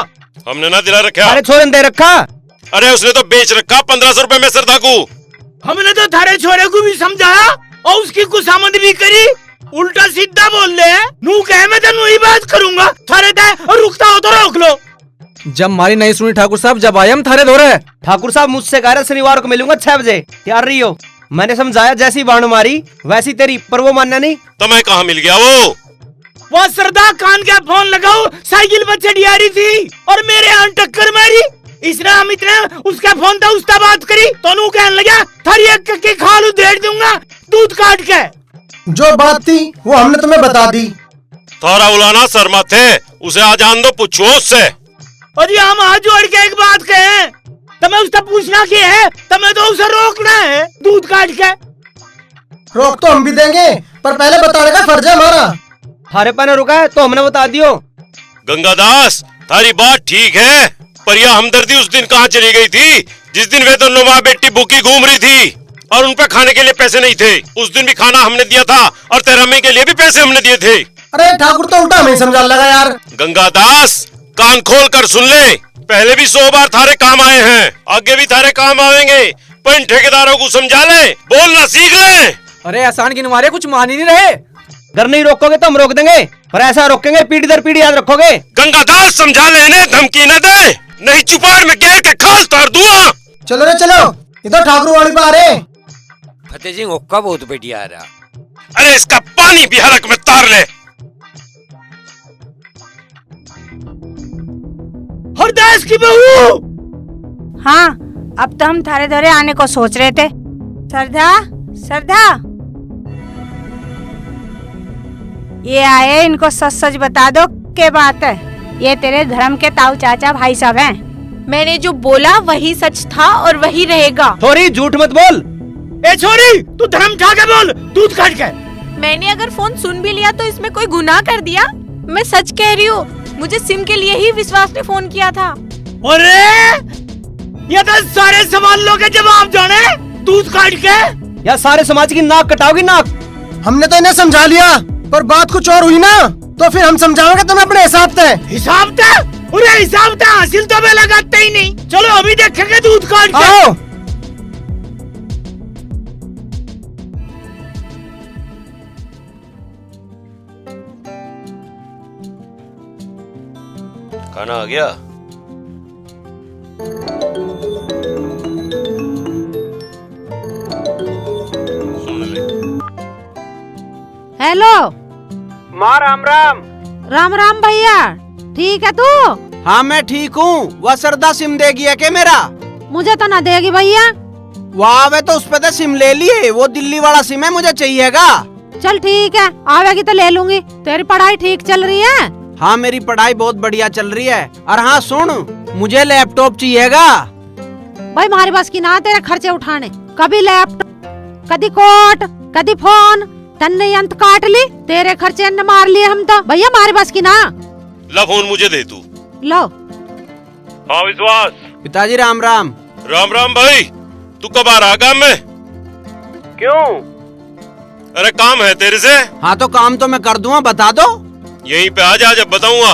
हमने ना दिला रखा। अरे छोरे ने दे रखा। अरे उसने तो बेच रखा 1500 रुपए में सरदा को। हमने तो थारे छोरे को भी समझाया और उसकी खुशामद भी करी, उल्टा सीधा बोल रहे हैं। नू कहे मैं तो ही बात करूंगा, थारे दे और रुकता हो तो रोक लो। जब मारी नहीं सुनी ठाकुर साहब, जब आए हम थारे धोरे। ठाकुर साहब मुझसे कह रहे शनिवार को मिलूंगा 6 बजे, तैयार रही हो। मैंने समझाया, जैसी बाण मारी वैसी तेरी, पर वो मानना नहीं। तो मैं कहाँ मिल गया? वो सरदा कान का फोन लगाओ, साइकिल पर चढ़ी आ रही थी और मेरे यहाँ टक्कर मारी। इसने अमित ने उसका फोन था, उसका बात करी तो नू कहने लगा थारी एक के खाल उधेड़ दूंगा दूध काट के। जो बात थी वो हमने तुम्हें बता दी। थारा उलाना सर माथे, उसे आ जान दो, पूछो उससे। और हम हाथ जोड़ के एक बात कहे, तुम्हें उससे पूछना क्या है, तुम्हें तो उसे रोकना है दूध काट के। रोक तो हम भी देंगे, पर पहले बताने का फर्ज है हमारा। थारे पाने रुका है तो हमने बता दियो। गंगादास, थारी बात ठीक है, पर यह हमदर्दी उस दिन कहाँ चली गई थी जिस दिन वे दोनों माँ बेटी भूखी घूम रही थी और उन पे खाने के लिए पैसे नहीं थे? उस दिन भी खाना हमने दिया था और तेरा मई के लिए भी पैसे हमने दिए थे। अरे ठाकुर तो उल्टा हमें समझा लगा यार। गंगादास, कान खोल कर सुन ले, पहले भी 100 बार थारे काम आए हैं, आगे भी थारे काम आएंगे, पर इन ठेकेदारों को समझा ले, बोलना सीख ले। अरे आसान गिनवारे, कुछ मान ही नहीं रहे। अगर नहीं रोकोगे तो हम रोक देंगे, पर ऐसा रोकेंगे पीढ़ी दर पीढ़ी याद रखोगे। गंगादास, समझा लेने, धमकी न दे, नहीं चुपाड़ में घेर के खाल तार दूंगा। चलो रे चलो, इधर ठाकुर वाली पे आ रहे। फतेह सिंह हुक्का बहुत बढ़िया आ रहा। अरे इसका पानी भी हलक में तार ले। हरदास की बहू। हाँ, अब तो हम थारे धरे आने को सोच रहे थे। सरदा, सरदा, ये आए, इनको सच सच बता दो क्या बात है। ये तेरे धर्म के ताऊ चाचा भाई साहब हैं। मैंने जो बोला वही सच था और वही रहेगा। थोड़ी झूठ मत बोल। ए छोरी, तू धर्म खा के बोल दूध काट के। मैंने अगर फोन सुन भी लिया तो इसमें कोई गुनाह कर दिया? मैं सच कह रही हूँ, मुझे सिम के लिए ही विश्वास ने फोन किया था। अरे ये तो सारे सवालों के जवाब जाने दूध काट के। या सारे समाज की नाक कटाओगी नाक। हमने तो इन्हें समझा लिया, पर बात कुछ और हुई ना, तो फिर हम समझाओगे तुम्हें अपने हिसाब से। हिसाब से? अरे हिसाब से हासिल तो मैं लगाते ही नहीं। चलो अभी देखेंगे दूध काट के। आओ। खाना आ गया? सुन ले। हेलो माँ, राम राम। राम राम भैया, ठीक है तू? हाँ मैं ठीक हूँ। वह सरदा सिम देगी है क्या मेरा? मुझे तो ना देगी भैया। वाह, वे तो उस पे तो सिम ले लिए, वो दिल्ली वाला सिम है, मुझे चाहिएगा। चल ठीक है, आवेगी तो ले लूंगी। तेरी पढ़ाई ठीक चल रही है? हाँ मेरी पढ़ाई बहुत बढ़िया चल रही है। और हाँ सुन, मुझे लैपटॉप चाहिएगा। भाई हमारे बस की ना तेरे खर्चे उठाने। कभी लैपटॉप, कभी कोट, कभी फोन, तन्ने अंत काट ली, तेरे खर्चे न मार लिए हम तो। भैया हमारे बस की ना। ला फोन मुझे दे तू। लो। हाँ विश्वास। पिताजी राम राम। राम राम भाई, तू कब आ रहा काम में? क्यों? अरे काम है तेरे से। हाँ तो काम तो मैं कर दूंगा, बता दो। यहीं पे आ जा, जब बताऊंगा।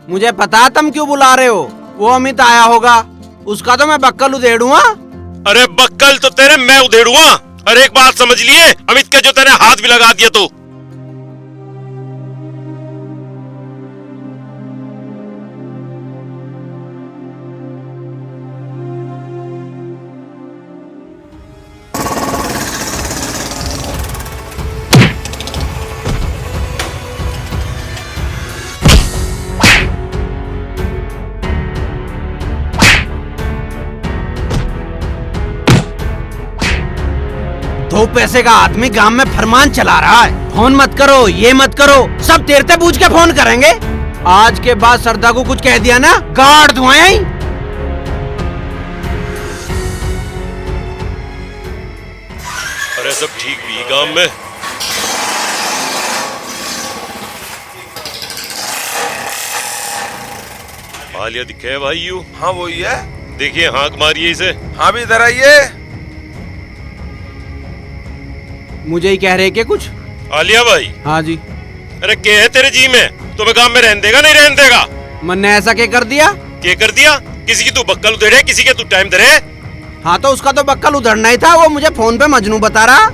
मुझे पता तुम क्यों बुला रहे हो। वो अमित आया होगा, उसका तो मैं बक्कल उधेड़ूंगा। अरे बक्कल तो तेरे मैं उधेड़ूंगा। अरे एक बात समझ लिए, अमित के जो तेरे हाथ भी लगा दिया तो। दो पैसे का आदमी गांव में फरमान चला रहा है, फोन मत करो, ये मत करो, सब तेरते पूछ के फोन करेंगे। आज के बाद सरदा को कुछ कह दिया ना, गाड़ दूं यहीं। अरे सब ठीक भी गांव में। आलिया दिखे है भाई यू? हाँ वही है। देखिए हाँक मारिए इसे। हाँ भी इधर आइए। मुझे ही कह रहे के कुछ? आलिया भाई। हाँ जी। अरे क्या है तेरे जी में? तुम्हें गांव में रहने देगा नहीं रहने देगा? मन ने ऐसा क्या कर दिया? क्या कर दिया? किसी की तू बक्कल उधेड़े, किसी के तू टाइम धरे। हाँ तो उसका तो बक्कल उधड़ना ही था, वो मुझे फोन पे मजनू बता रहा।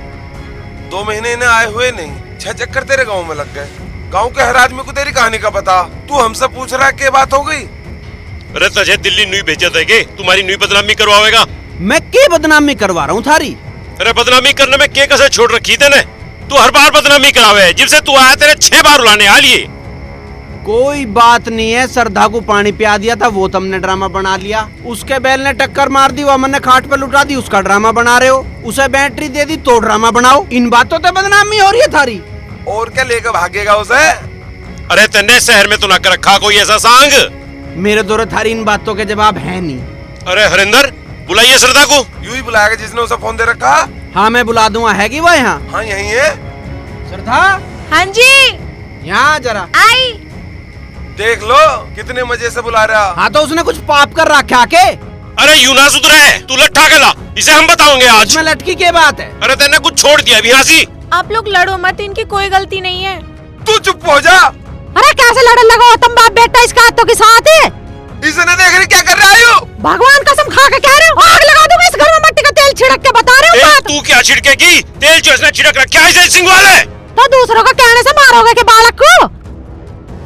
2 महीने इन्हें आए हुए नहीं, 6 चक्कर तेरे गांव में लग गए। गांव के हर आदमी को तेरी कहानी का पता, तू हमसे पूछ रहा क्या बात हो गई? अरे तुझे दिल्ली नुई भेजा था के तुम्हारी नुई बदनामी करवाएगा? मैं क्या बदनामी करवा रहा हूँ थारी? अरे बदनामी करने में क्या कसर छोड़ रखी तेने? तू हर बार बदनामी करावे, जब से तू आया तेरे 6 बार रुलाने आ लिए। कोई बात नहीं है, श्रद्धा को पानी पिया दिया था वो तुमने ड्रामा बना लिया। उसके बैल ने टक्कर मार दी, वो अमन ने खाट पे लुटा दी, उसका ड्रामा बना रहे हो। उसे बैटरी दे दी तो ड्रामा बनाओ। इन बातों से बदनामी हो रही है थारी। और क्या लेकर भागेगा उसे? अरे तेने शहर में तो ना कर रखा कोई ऐसा सांग? मेरे दौरे थारी इन बातों के जवाब है नहीं। अरे हरिंदर बुलाइए श्रद्धा को। यूं ही बुलाएगा जिसने उसे फोन दे रखा। हाँ मैं बुला दूंगा, है कि वो यहाँ? हाँ यही है। श्रद्धा। हाँ जी। यहाँ जरा आई। देख लो कितने मजे से बुला रहा। हाँ तो उसने कुछ पाप कर रखा के? अरे यूं ना सुधरा है, तू लट्ठा के ला, इसे हम बताओगे आज। मैं लटकी के बात है। अरे तेने कुछ छोड़ दिया अभी हंसी। आप लोग लड़ो मत, इनकी कोई गलती नहीं है। तू चुप हो जा। अरे कैसे लड़ने लगा तुम बाप बेटा इसका हाथों के साथ है? इसे न देख रही क्या कर रहा है? भगवान कसम खा के कह रहे हो, आग लगा दूंगा इस घर में, मट्टी का तेल छिड़क के बता रहे हो। तू क्या छिड़केगी? तेल जो इसने छिड़क रखा है इसे सिंह वाले। तो दूसरों को कहने से मारोगे के बालक को?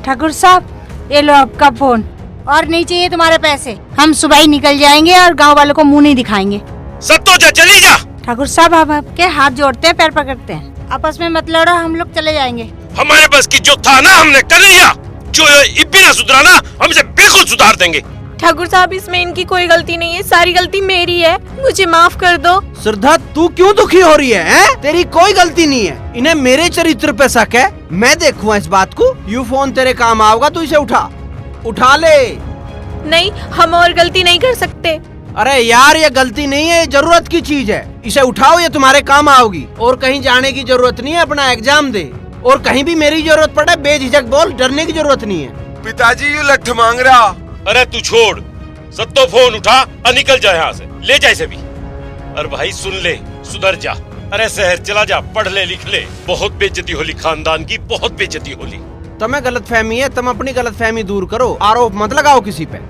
ठाकुर साहब ये लो आपका फोन, और नहीं चाहिए तुम्हारे पैसे। हम सुबह ही निकल जाएंगे और गांव वालों को मुंह नहीं दिखाएंगे। सब तो जा, चली जा। ठाकुर साहब आप आपके हाथ जोड़ते हैं, पैर पकड़ते हैं, आपस में मत लड़ो, हम लोग चले जाएंगे। हमारे बस की जो था ना हमने कर लिया, जो इब्बी ना सुधरा ना हम इसे बिल्कुल सुधार देंगे। ठाकुर साहब इसमें इनकी कोई गलती नहीं है, सारी गलती मेरी है, मुझे माफ कर दो। श्रद्धा तू क्यों दुखी हो रही है? तेरी कोई गलती नहीं है, इन्हें मेरे चरित्र पे शक है। मैं देखूंगा इस बात को। यू फोन तेरे काम आओगा, तू इसे उठा ले। नहीं हम और गलती नहीं कर सकते। अरे यार ये गलती नहीं है, ये जरूरत की चीज है, इसे उठाओ, ये तुम्हारे काम आओगी। और कहीं जाने की जरूरत नहीं है, अपना एग्जाम दे। और कहीं भी मेरी जरूरत पड़े बेझिझक बोल, डरने की जरूरत नहीं है। पिताजी ये लठ मांग रहा। अरे तू छोड़, सत्तो फोन उठा और निकल जा यहाँ से, ले जा इसे भी। अरे भाई सुन ले, सुधर जा। अरे शहर चला जा, पढ़ ले लिख ले। बहुत बेइज्जती होली खानदान की, बहुत बेइज्जती होली। तुम्हें गलत फहमी है, तुम अपनी गलत फहमी दूर करो, आरोप मत लगाओ किसी पे।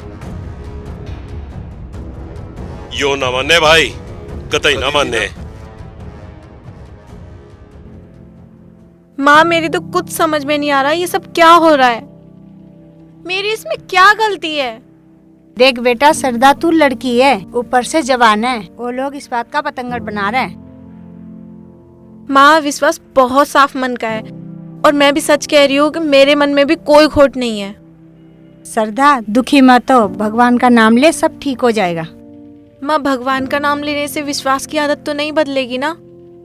यो ना माने भाई, कतई ना माने। माँ मेरी तो कुछ समझ में नहीं आ रहा, ये सब क्या हो रहा है? मेरी इसमें क्या गलती है? देख बेटा, श्रद्धा तू लड़की है, ऊपर से जवान है, वो लोग इस बात का पतंगड़ बना रहे हैं। माँ विश्वास बहुत साफ मन का है, और मैं भी सच कह रही हूँ कि मेरे मन में भी कोई खोट नहीं है। श्रद्धा दुखी मत हो, भगवान का नाम ले, सब ठीक हो जाएगा। माँ भगवान का नाम लेने से विश्वास की आदत तो नहीं बदलेगी ना?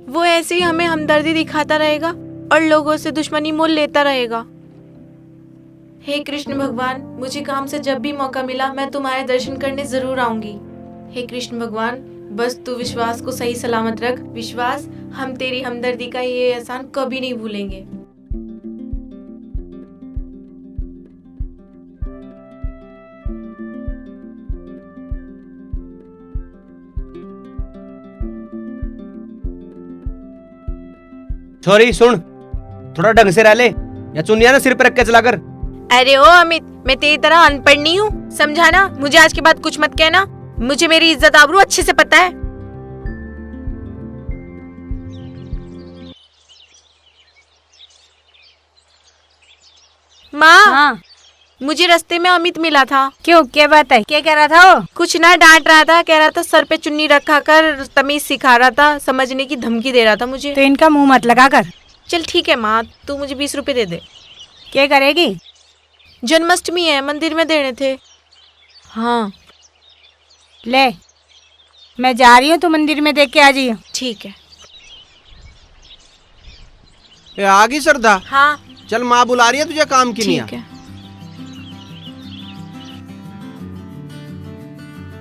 वो ऐसे ही हमें हमदर्दी दिखाता रहेगा और लोगों से दुश्मनी मोल लेता रहेगा। हे कृष्ण भगवान, मुझे काम से जब भी मौका मिला मैं तुम्हारे दर्शन करने जरूर आऊंगी। हे कृष्ण भगवान, बस तू विश्वास को सही सलामत रख। विश्वास, हम तेरी हमदर्दी का ये एहसान कभी नहीं भूलेंगे। छोरी सुन, थोड़ा ढंग से रह ले, या चुनिया ना सिर पर रख के चला कर। अरे ओ अमित, मैं तेरी तरह अनपढ़ नहीं हूँ, समझा ना। मुझे आज के बाद कुछ मत कहना, मुझे मेरी इज्जत आबरू अच्छे से पता है। माँ, हाँ। मुझे रास्ते में अमित मिला था। क्यों, क्या बात है? क्या कह रहा था वो? कुछ ना, डांट रहा था, कह रहा था सर पे चुन्नी रखा कर, तमीज सिखा रहा था, समझने की धमकी दे रहा था मुझे। तो इनका मुंह मत लगा कर। चल ठीक है माँ, तू मुझे 20 रुपए दे दे। क्या करेगी? जन्माष्टमी है, मंदिर में देने थे। हाँ ले, मैं जा रही हूँ, तो मंदिर में देख के आ जाइयो। ठीक है। ये आ गई श्रद्धा? हाँ। चल, माँ बुला रही है तुझे काम की नहीं। ठीक है।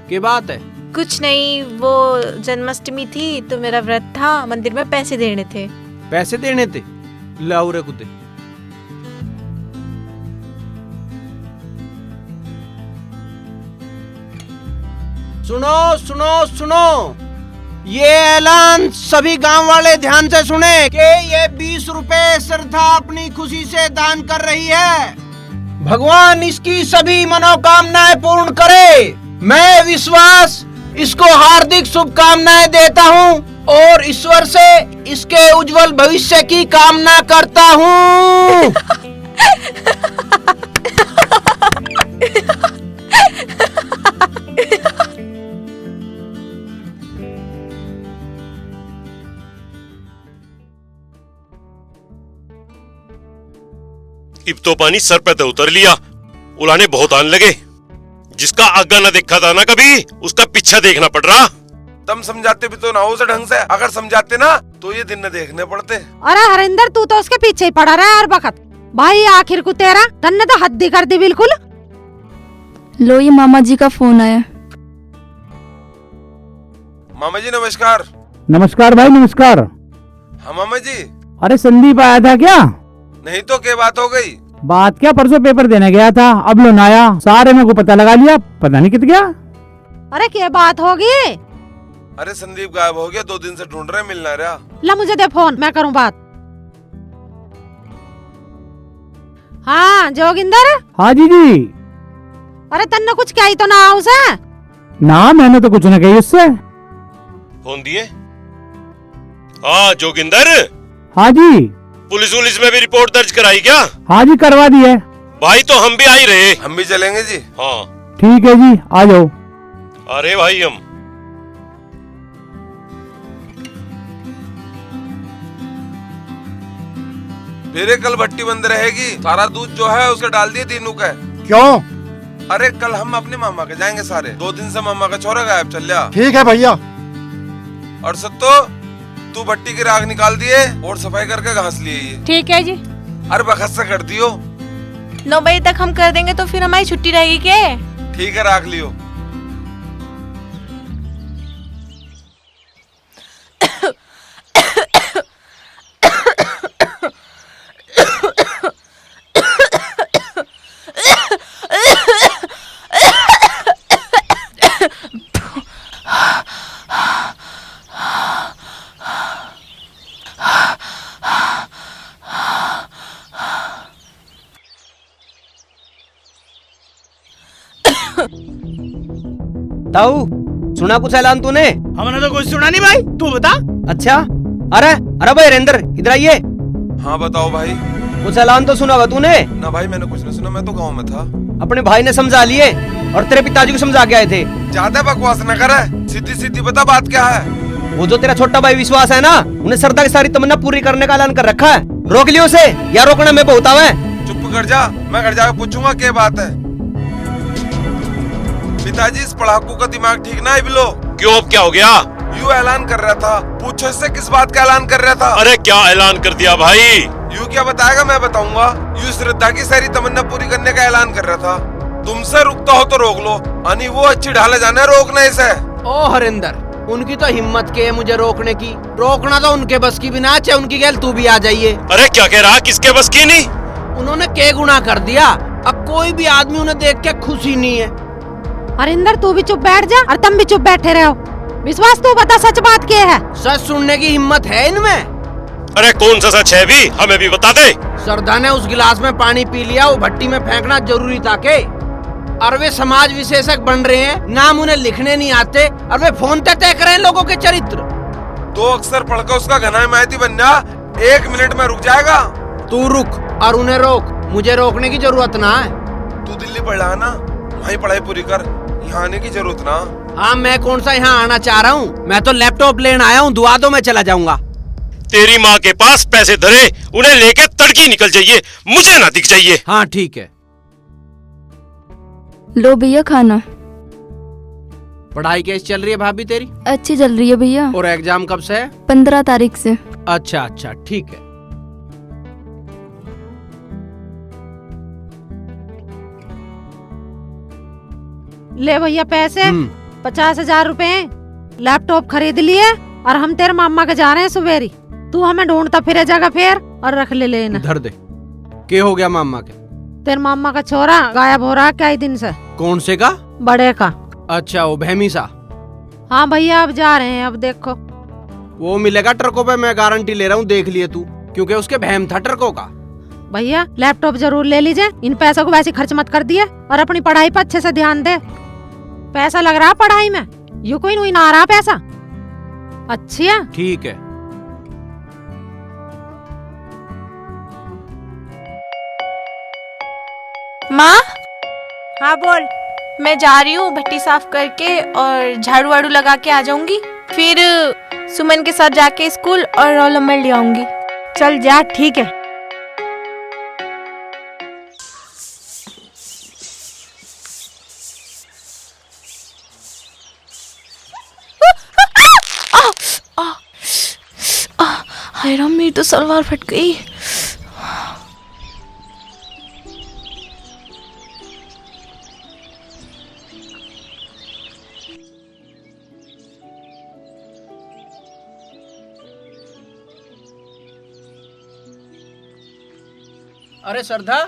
क्या बात है? कुछ नहीं, वो जन्माष्टमी थी तो मेरा व्रत था, मंदिर में पैसे देने थे। पैसे देने थे? लाओ रे कुत्ते। सुनो सुनो सुनो, ये ऐलान सभी गांव वाले ध्यान से सुने कि ये 20 रुपए श्रद्धा अपनी खुशी से दान कर रही है। भगवान इसकी सभी मनोकामनाएं पूर्ण करे। मैं विश्वास इसको हार्दिक शुभकामनाएं देता हूँ और ईश्वर से इसके उज्जवल भविष्य की कामना करता हूँ। अब तो पानी सर पे तो उतर लिया, उलाने बहुत आने लगे। जिसका आगा न देखा था ना कभी, उसका पीछा देखना पड़ रहा। तुम समझाते भी तो ना हो ढंग से, अगर समझाते ना तो ये दिन न देखने पड़ते। अरे हरिंदर, तू तो उसके पीछे ही पड़ा रहा है हर वक्त। भाई आखिर को तेरा तन्ने तो हद्दी कर दी बिल्कुल। लो, ये मामा जी का फोन आया। मामा जी नमस्कार। नमस्कार भाई, नमस्कार। हाँ मामा जी। अरे संदीप आया था क्या? नहीं तो क्या बात हो गई? बात क्या, परसों पेपर देने गया था, अब लोन आया, सारे में को पता लगा लिया, पता नहीं कित गया। अरे क्या बात होगी? अरे संदीप गायब हो गया, 2 दिन से ढूंढ रहे, मिल ना रहा। ला मुझे दे फोन, मैं करूँ बात। हाँ जोगिंदर। हाँ जी जी। अरे तन्ने कुछ क्या ही तो ना उसे? ना, मैंने तो कुछ न कही उससे। फोन दिए? हाँ जोगिंदर। हाँ जी। पुलिस में भी रिपोर्ट दर्ज कराई क्या? हाँ जी, करवा दी है। भाई तो हम भी आ ही रहे। हम भी चलेंगे जी। हाँ ठीक है जी, आ जाओ। अरे भाई हम मेरे कल भट्टी बंद रहेगी, सारा दूध जो है उसके डाल दिए तीनों का। क्यों? अरे कल हम अपने मामा के जाएंगे सारे, 2 दिन से मामा का छोरा गायब चल रहा। ठीक है भैया। और सत्तो, तू भट्टी की राख निकाल दिए और सफाई करके घास लिए ये। ठीक है जी। अरे बखत से कर दियो। 9 बजे तक हम कर देंगे तो फिर हमारी छुट्टी रहेगी क्या? ठीक है, राख लियो। ताऊ, सुना कुछ ऐलान तूने? हमने तो कुछ सुना नहीं भाई, तू बता। अच्छा, अरे अरे भाई रेंदर, इधर आइए। हाँ बताओ भाई। कुछ ऐलान तो सुना होगा तूने? ना भाई, मैंने कुछ नहीं सुना, मैं तो गांव में था। अपने भाई ने समझा लिए और तेरे पिताजी को समझा के आए थे। ज्यादा बकवास न कर, सीधी सीधी बता बात क्या है। वो जो तेरा छोटा भाई विश्वास है ना, उन्हें श्रद्धा की सारी तमन्ना पूरी करने का ऐलान कर रखा है। रोक लियो उसे, या रोकना मैं बहुत आवे। चुप कर जा, मैं घर जाकर पूछूंगा क्या बात है। पिताजी, इस पढ़ाकू का दिमाग ठीक ना है बिलो। क्यों, अब क्या हो गया? यूं ऐलान कर रहा था, पूछो इससे किस बात का ऐलान कर रहा था। अरे क्या ऐलान कर दिया भाई? यूं क्या बताएगा, मैं बताऊंगा। यूं श्रद्धा की सारी तमन्ना पूरी करने का ऐलान कर रहा था। तुमसे रुकता हो तो रोक लो, अनि वो अच्छी ढाले जाना है, रोकने से। ओ हरिंदर, उनकी तो हिम्मत के है मुझे रोकने की। रोकना तो उनके बस की भी ना, चाहे उनकी गैल तू भी आ जाइए। अरे क्या कह रहा, किसके बस की नहीं? उन्होंने क्या गुनाह कर दिया? अब कोई भी आदमी उन्हें देख के खुशी नहीं है। हरिंदर, तू भी चुप बैठ जा और तुम भी चुप बैठे रहो। विश्वास, तू बता सच बात क्या है? सच सुनने की हिम्मत है इनमें? अरे कौन सा सच है भी, हमें भी बता दे। श्रद्धा ने उस गिलास में पानी पी लिया, वो भट्टी में फेंकना जरूरी था के? और वे समाज विशेषज्ञ बन रहे हैं, नाम उन्हें लिखने नहीं आते, और वे फोन तय कर रहे हैं लोगों के चरित्र। दो अक्षर पढ़कर उसका घना हिमायती बन जा, 1 मिनट में रुक जाएगा। तू रुक और उन्हें रोक, मुझे रोकने की जरूरत ना है। तू दिल्ली पढ़ा ना, वहीं पढ़ाई पूरी कर, यहाँ आने की जरूरत ना। हाँ, मैं कौन सा यहाँ आना चाह रहा हूँ, मैं तो लैपटॉप लेने आया हूँ, दुआ दो मैं चला जाऊंगा। तेरी माँ के पास पैसे धरे, उन्हें लेके तड़की निकल जाइए, मुझे ना दिख जाइए। हाँ ठीक है। लो भैया खाना। पढ़ाई कैसी चल रही है भाभी तेरी? अच्छी चल रही है भैया। और एग्जाम कब से है? 15 तारीख से। अच्छा अच्छा ठीक है। ले भैया पैसे 50,000 रुपए, लैपटॉप खरीद लिए और हम तेरे मामा के जा रहे हैं सुबेरी। तू हमें ढूंढता फिरे जगह फेर और रख ले लेना। धर दे। क्या हो गया मामा के? तेरे मामा का छोरा गायब हो रहा कई दिन से। कौन से का? बड़े का। अच्छा, वो भैमी सा। हाँ भैया अब जा रहे हैं, अब देखो। वो मिलेगा ट्रकों पे, मैं गारंटी ले रहा हूँ, देख लिए तू, क्योंकि उसके भैम था ट्रकों का। भैया लैपटॉप जरूर ले लीजिए, इन पैसों को वैसे खर्च मत कर दिए और अपनी पढ़ाई पर अच्छे से ध्यान दे। पैसा लग रहा पढ़ाई में, यू कोई नहीं ना रहा पैसा। अच्छी है। ठीक है। माँ। हाँ बोल। मैं जा रही हूँ, भट्टी साफ करके और झाड़ू वाड़ू लगा के आ जाऊंगी, फिर सुमन के साथ जाके स्कूल और रोल नंबर ले आऊंगी। चल जा, ठीक है। हाय राम, मेरी तो सलवार फट गई। अरे श्रद्धा,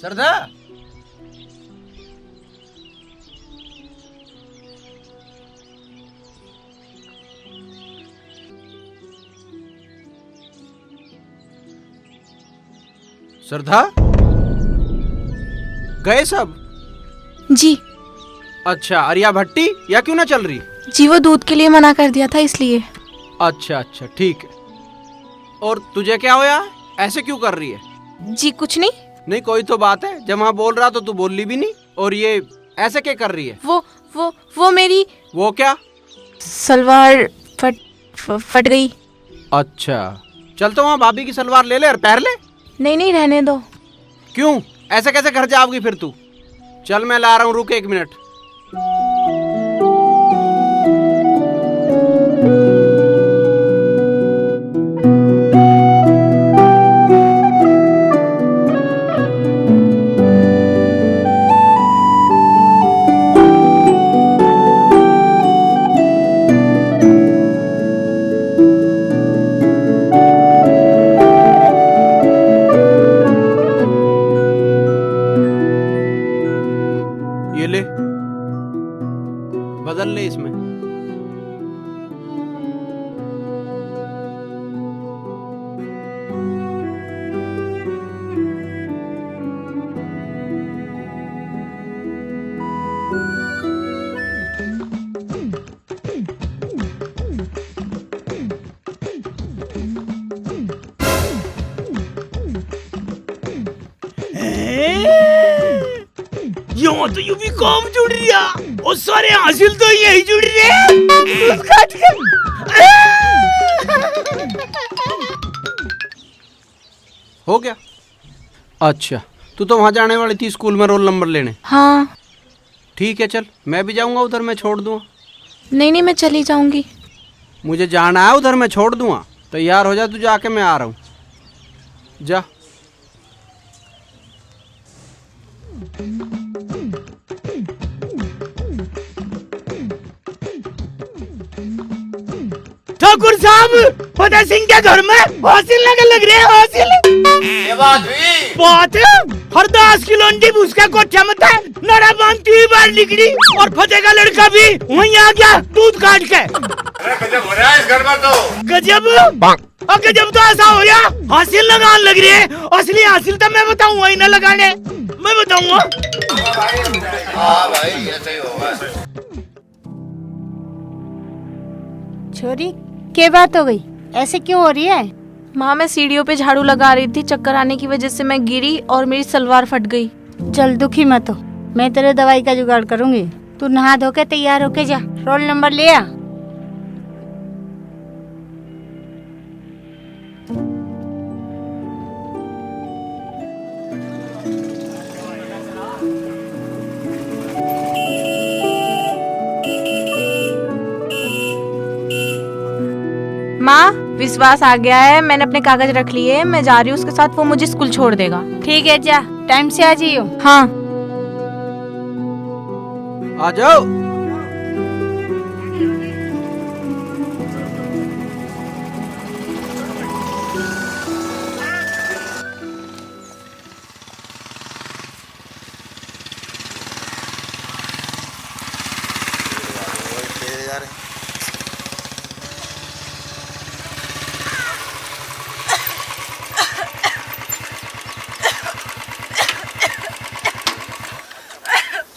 श्रद्धा। श्रद्धा, गए सब? जी। अच्छा, अरिया भट्टी या क्यों ना चल रही? जी वो दूध के लिए मना कर दिया था इसलिए। अच्छा अच्छा ठीक है। और तुझे क्या होया, ऐसे क्यों कर रही है? जी कुछ नहीं। नहीं कोई तो बात है, जब वहाँ बोल रहा तो तू बोली भी नहीं, और ये ऐसे क्या कर रही है? वो मेरी। वो क्या? सलवार फट गई। अच्छा, चल तो वहाँ भाभी की सलवार ले ले और पहन ले। नहीं रहने दो। क्यों, ऐसे कैसे घर जाओगी फिर तू? चल मैं ला रहा हूँ, रुक 1 मिनट। ये ले, बदल ले इसमें। यो तो यू भी कौम जुड़ रिया और सारे हासिल तो यही जुड़ रहे। हो गया। अच्छा, तू तो वहाँ जाने वाली थी स्कूल में रोल नंबर लेने? हाँ। ठीक है चल, मैं भी जाऊंगा उधर, मैं छोड़ दूंगा। नहीं मैं चली जाऊंगी। मुझे जाना है उधर, मैं छोड़ दूंगा। तैयार हो जा तू, जाके मैं आ रहा हूँ। जा। ठाकुर साहब, फतेह सिंह के घर में हासिल लग रहे हैं, हासिल। ये बात हुई? बात हर 10 किलो अंडी उसका कोठा में था, नड़ा बांधती हुई बाहर निकली और फतेह का लड़का भी वहीं आ गया दूध काट के। अरे गजब हो रहा है इस घर में तो। गजब? अगर जब तो ऐसा हो गया हासिल लगाने लग रही है, असली हासिल तो मैं बताऊंगा ही ना लगाने, मैं बताऊंगा। हाँ भाई ऐसे ही होगा। छोरी क्या बात हो गई, ऐसे क्यों हो रही है? माँ मैं सीढ़ियों पे झाड़ू लगा रही थी, चक्कर आने की वजह से मैं गिरी और मेरी सलवार फट गई। चल दुखी मत हो, मैं तेरे दवाई का जुगाड़ करूंगी। तू नहा धो के तैयार होके जा, रोल नंबर ले आ। माँ विश्वास आ गया है, मैंने अपने कागज रख लिए, मैं जा रही हूँ उसके साथ, वो मुझे स्कूल छोड़ देगा। ठीक है जा, टाइम से आ जाइयो। हाँ आ जाओ।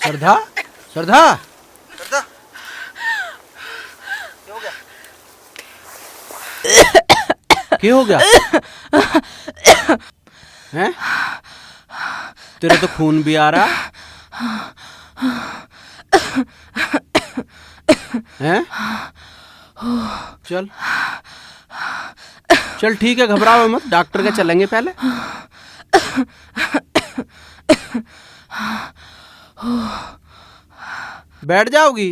श्रद्धा, श्रद्धा, श्रद्धा, क्या हो गया? हैं? तेरे तो खून भी आ रहा है। चल चल ठीक है, घबराओ मत, डॉक्टर के चलेंगे पहले। बैठ जाओगी?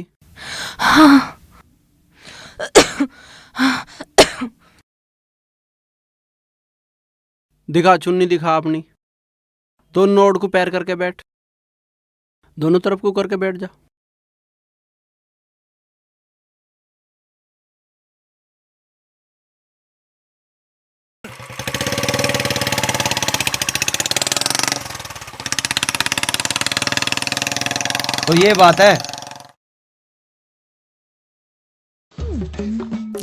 दिखा चुन्नी, दिखा अपनी। दोनों नोड को पैर करके बैठ, दोनों तरफ को करके बैठ जा। तो ये बात है।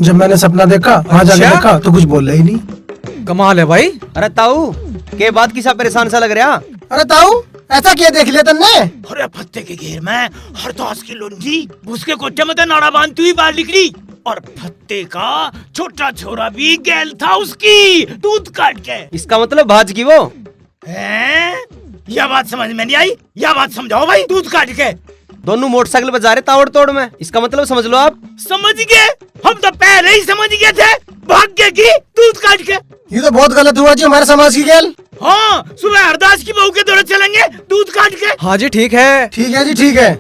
जब मैंने सपना देखा वहाँ जाके देखा तो कुछ बोल ही नहीं। कमाल है भाई। अरे ताऊ के बात की सा परेशान सा लग रहा। अरे ताऊ ऐसा क्या देख लिया तुमने? अरे फत्ते के घेर में हरदास की लुंगी उसके कोठे में तो नाड़ा बांधती हुई बाहर निकली, और फत्ते का छोटा छोरा भी गैल था उसकी दूध काट के। इसका मतलब भाज की वो हैं? यह बात समझ में नहीं आई, यह बात समझाओ भाई। दूध काट के दोनों मोटरसाइकिल पर जा रहे तावड़ तोड़ में, इसका मतलब समझ लो आप। समझ गए, हम तो पहले ही समझ गए थे, भाग्य की दूध काट के। ये तो बहुत गलत हुआ जी हमारे समाज की गैल। हाँ सुबह हरदास की बहू के दौड़े चलेंगे दूध काट के। हाँ जी ठीक है, ठीक है जी ठीक है।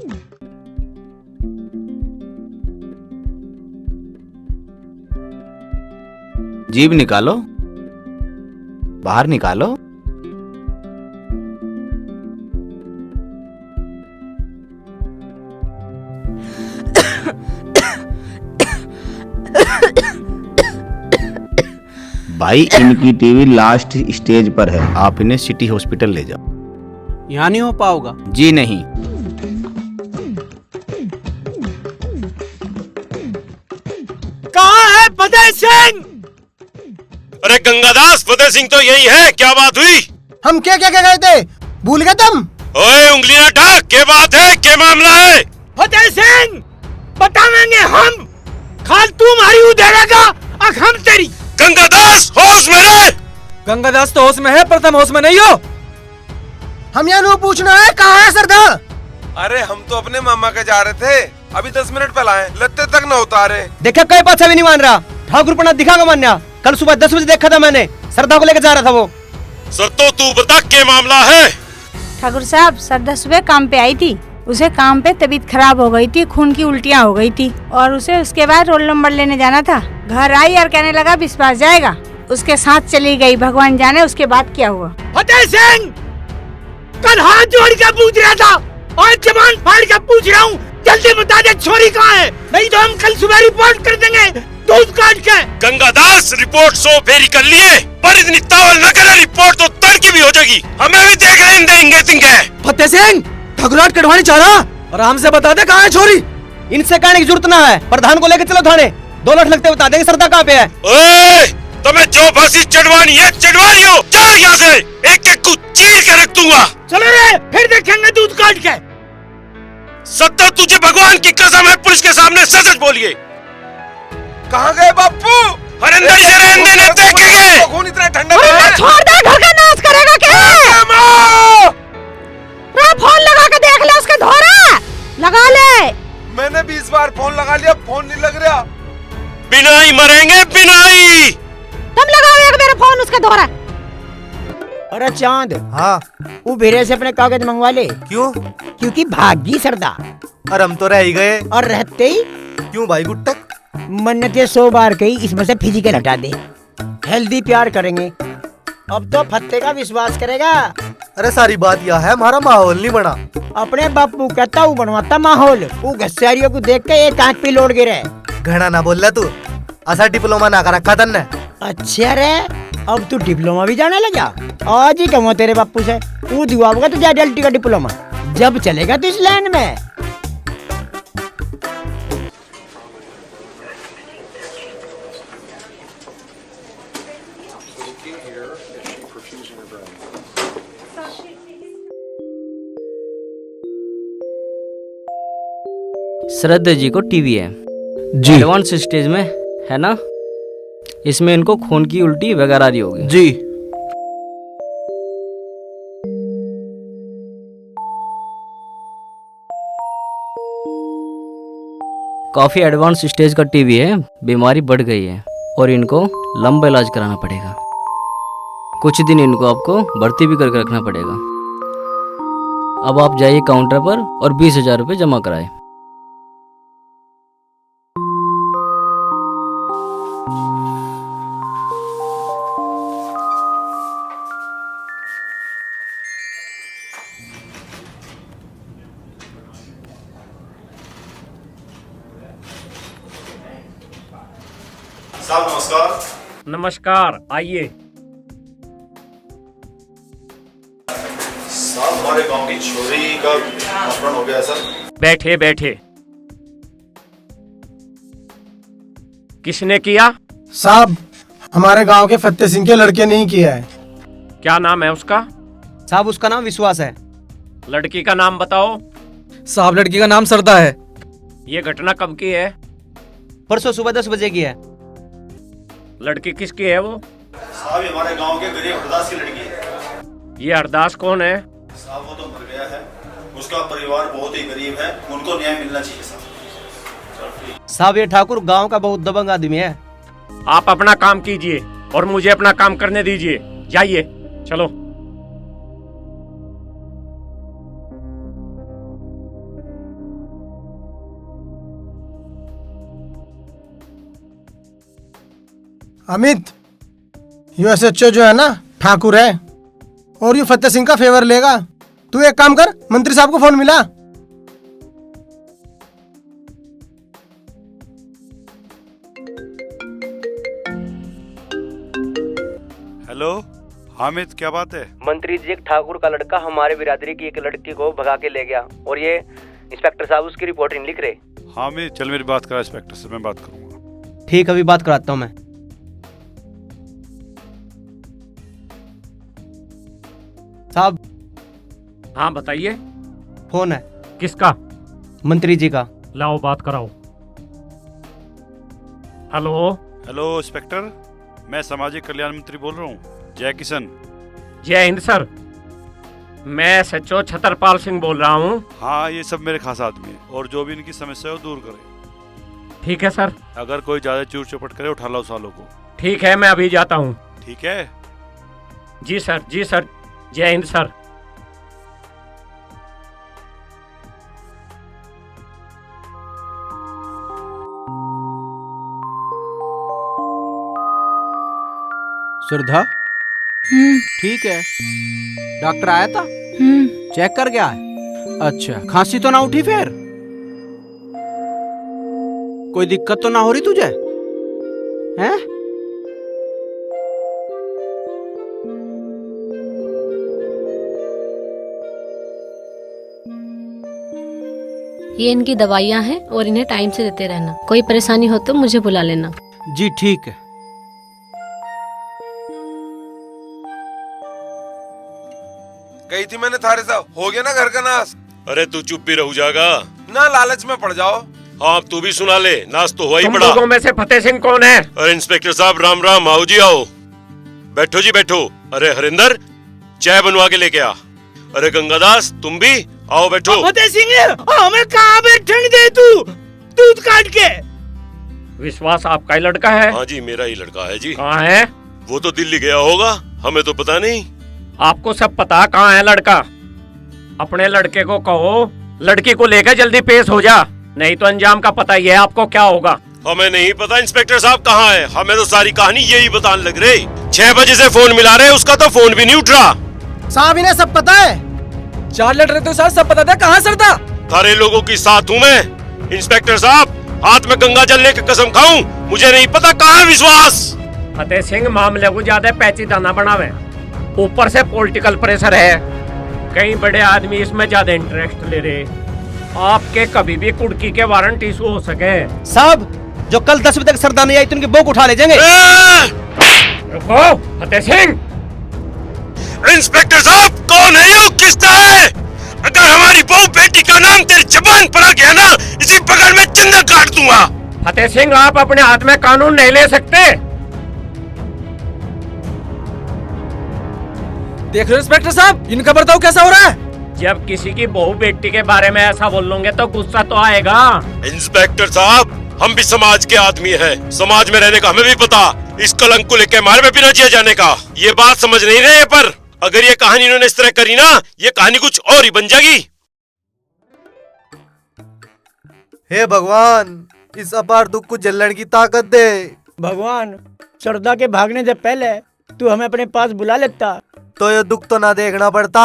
जीभ निकालो, बाहर निकालो। भाई इनकी टीवी लास्ट स्टेज पर है, आप इन्हें सिटी हॉस्पिटल ले जाओ। यहाँ नहीं हो पाओगा? जी नहीं। कहाँ है फतेह सिंह? अरे गंगादास, फतेह सिंह तो यही है। क्या बात हुई? हम क्या क्या गए थे, भूल गए तुम? ओए उंगली ना ठाक, क्या बात है, क्या मामला है? फतेह सिंह बतावेंगे हम, खाल तू हमारी उधेड़ेगा और हम तेरी। गंगादास होश में है। गंगादास तो होश में है, प्रथम होश में नहीं हो। हम यहाँ नो पूछना है कहाँ है सरदा? अरे हम तो अपने मामा के जा रहे थे, अभी 10 मिनट पहले आए, लत्ते तक न उतारे। देखा कई पाछा भी नहीं मान रहा, ठाकुर पना दिखागा मान्या। कल सुबह 10 बजे देखा था मैंने, सरदा को लेकर जा रहा था वो। सर तो तू बता क्या मामला है? ठाकुर साहब सरदा सुबह काम पे आई थी, उसे काम पे तबीयत खराब हो गई थी, खून की उल्टियाँ हो गई थी, और उसे उसके बाद रोल नंबर लेने जाना था। घर आई और कहने लगा विश्वास जाएगा, उसके साथ चली गई। भगवान जाने उसके बाद क्या हुआ। फतेह सिंह कल हाथ जोड़ के पूछ रहा था और जबान फाड़ के पूछ रहा हूँ, जल्दी बता दे छोरी कहाँ है, नहीं तो हम कल सुबह रिपोर्ट कर देंगे दूध काट के। गंगादास रिपोर्ट 100 फेरी कर लिए, पर इतनी तावल न करे, रिपोर्ट तो तड़की भी हो जाएगी, हमें भी देख देंगे। फतेह सिंह ठाकुराट कटवानी चाह रहा, आराम से बता दे कहाँ है छोरी। इनसे कहने की जरूरत ना है, प्रधान को लेकर चलो थाने, 2 लाख लगते बता देंगे सरदा कहाँ पे है। ओए तुम्हें जो फांसी चढ़वानी है चढ़वा लियो। जाओ यहाँ से, एक एक को चीर के रख दूंगा। चलो रे, फिर देखेंगे दूध काट के। सत्तर तुझे भगवान की कसम है, पुलिस के सामने सच बोलिए। कहाँ गए बापू? हरिंदर ये रहने न देखेंगे। खून इतना ठंडा नहीं है। छोड़ दे, घर का नाश करेगा क्या? रे फोन लगा के देख ले, उसके धोरा लगा ले। मैंने 20 बार फोन लगा लिया, फोन नहीं लग रहा। बिना ही मरेंगे, बिना ही। तुम लगाओ एक मेरा फोन, उसके धोरा। अरे चांद, हाँ वो भेड़े से अपने कागज मंगवा ले। क्यों? क्योंकि भागी सरदा। और हम तो रह ही गए। और रहते ही क्यों भाई गुट्टक? मन्नतें 100 बार कही, इसमें से फिजिकल हटा दे। हेल्दी प्यार करेंगे। अब तो फत्ते का विश्वास करेगा। अरे सारी बात यह है, हमारा माहौल नहीं बना। अपने बापू कहता हूँ बनवाता माहौल। वो घसियारियों को देख के एक आंख पे लोड गिरे। घना ना बोल रहा तू, ऐसा डिप्लोमा ना कर रखा तन्ने। अच्छा रे, अब तू डिप्लोमा भी जाने लगा? आज ही कहूँ तेरे बापू से, वो दिवाओगा तुझे एडल्टी का डिप्लोमा, जब चलेगा तू इस लाइन में। श्रद्धा जी को टीवी है जी। एडवांस स्टेज में है ना, इसमें इनको खून की उल्टी वगैरह रही होगी जी। काफी एडवांस स्टेज का टीवी है, बीमारी बढ़ गई है और इनको लंबा इलाज कराना पड़ेगा। कुछ दिन इनको आपको भर्ती भी करके रखना पड़ेगा। अब आप जाइए काउंटर पर और 20,000 रुपये जमा कराए। साहब नमस्कार। नमस्कार, आइए। साहब हमारे गांव की छोरी का अपहरण हो गया है सर। बैठे बैठे। किसने किया? साहब हमारे गांव के फत्ते सिंह के लड़के ने ही किया है। क्या नाम है उसका? साहब उसका नाम विश्वास है। लड़की का नाम बताओ। साहब लड़की का नाम सरदा है। ये घटना कब की है? परसों सुबह 10 बजे की है। लड़की किसकी है वो? साहब हमारे गांव के गरीब हरदास की लड़की है। ये हरदास कौन है? साहब वो तो मर गया है, उसका परिवार बहुत ही गरीब है, उनको न्याय मिलना चाहिए साहब। साहब ये ठाकुर गांव का बहुत दबंग आदमी है। आप अपना काम कीजिए और मुझे अपना काम करने दीजिए। जाइए, चलो। अमित, यूएसएचओ जो है ना ठाकुर है और ये फतेह सिंह का फेवर लेगा। तू एक काम कर, मंत्री साहब को फोन मिला। हेलो हामिद, क्या बात है? मंत्री जी, एक ठाकुर का लड़का हमारे बिरादरी की एक लड़की को भगा के ले गया और ये इंस्पेक्टर साहब उसकी रिपोर्ट नहीं लिख रहे। हामिद चल मेरी बात करा इंस्पेक्टर से, मैं बात करूंगा। ठीक, अभी बात कराता हूँ मैं। साहब। हाँ बताइए। फोन है। किसका? मंत्री जी का। लाओ बात कराओ। हेलो। हेलो इंस्पेक्टर, मैं सामाजिक कल्याण मंत्री बोल रहा हूँ, जय किशन। जय हिंद सर, मैं सचो छतरपाल सिंह बोल रहा हूँ। हाँ ये सब मेरे खास आदमी है और जो भी इनकी समस्या है वो दूर करें। ठीक है सर। अगर कोई ज्यादा चूर चपट करे उठा लो सालों को। ठीक है, मैं अभी जाता हूँ। ठीक है। जी सर, जी सर। जय हिंद सर। श्रद्धा। ठीक है। डॉक्टर आया था? चेक कर गया है? अच्छा, खांसी तो ना उठी फिर? कोई दिक्कत तो ना हो रही तुझे? हैं? ये इनकी दवाइयाँ हैं और इन्हें टाइम से देते रहना। कोई परेशानी हो तो मुझे बुला लेना। जी ठीक है। कही थी मैंने थारे से, हो गया ना घर का नाश। अरे तू चुप भी रहू जागा ना, लालच में पड़ जाओ। हाँ तू भी सुना ले, नाश तो हुआ ही तुम पड़ा। लोगों में से फतेह सिंह कौन है? अरे इंस्पेक्टर साहब राम राम, आओ जी आओ, बैठो जी बैठो। अरे हरिंदर चाय बनवा के लेके आ। अरे गंगादास तुम भी आओ बैठो। फतेह सिंह हमें कहाँ बैठने दे तू, दूध काट के। विश्वास आपका ही लड़का है? हाँ जी मेरा ही लड़का है जी। कहाँ है? वो तो दिल्ली गया होगा, हमें तो पता नहीं। आपको सब पता कहाँ है लड़का? अपने लड़के को कहो लड़की को लेकर जल्दी पेश हो जा, नहीं तो अंजाम का पता ही है आपको क्या होगा। हमें नहीं पता इंस्पेक्टर साहब कहाँ है, हमें तो सारी कहानी यही बताने लग रही। 6 बजे से फोन मिला रहे, उसका तो फोन भी नहीं उठ रहा। साहब इन्हें सब पता है, 4 लेटर तो सर सब पता था, कहाँ सर था? सारे लोगों की साथ हूँ मैं। इंस्पेक्टर साहब हाथ में गंगा जल लेकर कसम खाऊं, मुझे नहीं पता कहाँ विश्वास। फतेह सिंह मामले को ज्यादा पैचीदा ना बनावे, ऊपर से पॉलिटिकल प्रेशर है, कई बड़े आदमी इसमें ज्यादा इंटरेस्ट ले रहे। आपके कभी भी कुड़की के वारंट इशू हो सके। साहब जो कल 10 बजे तक सरदार नहीं आई तो उनकी बोक उठा ले जाएंगे। रुको फतेह सिंह। इंस्पेक्टर साहब कौन है ये, किसका है? अगर हमारी बहू बेटी का नाम तेरी जबान पर आ गया ना, इसी पकड़ में जिंदा काट दूंगा। फतेह सिंह आप अपने हाथ में कानून नहीं ले सकते। देख रहे हो इंस्पेक्टर साहब, इनका बर्ताव कैसा हो रहा है? जब किसी की बहू बेटी के बारे में ऐसा बोलोगे तो गुस्सा तो आएगा। इंस्पेक्टर साहब हम भी समाज के आदमी हैं, समाज में रहने का हमें भी पता। इस कलंक को लेकर हमारे में भी न जिया जाने का, ये बात समझ नहीं रहे। पर अगर ये कहानी इन्होंने इस तरह करी ना, ये कहानी कुछ और ही बन जाएगी। हे भगवान, इस अपार दुख को झेलने की ताकत दे। भगवान, सरदा के भागने से पहले तू हमें अपने पास बुला लेता तो ये दुख तो ना देखना पड़ता।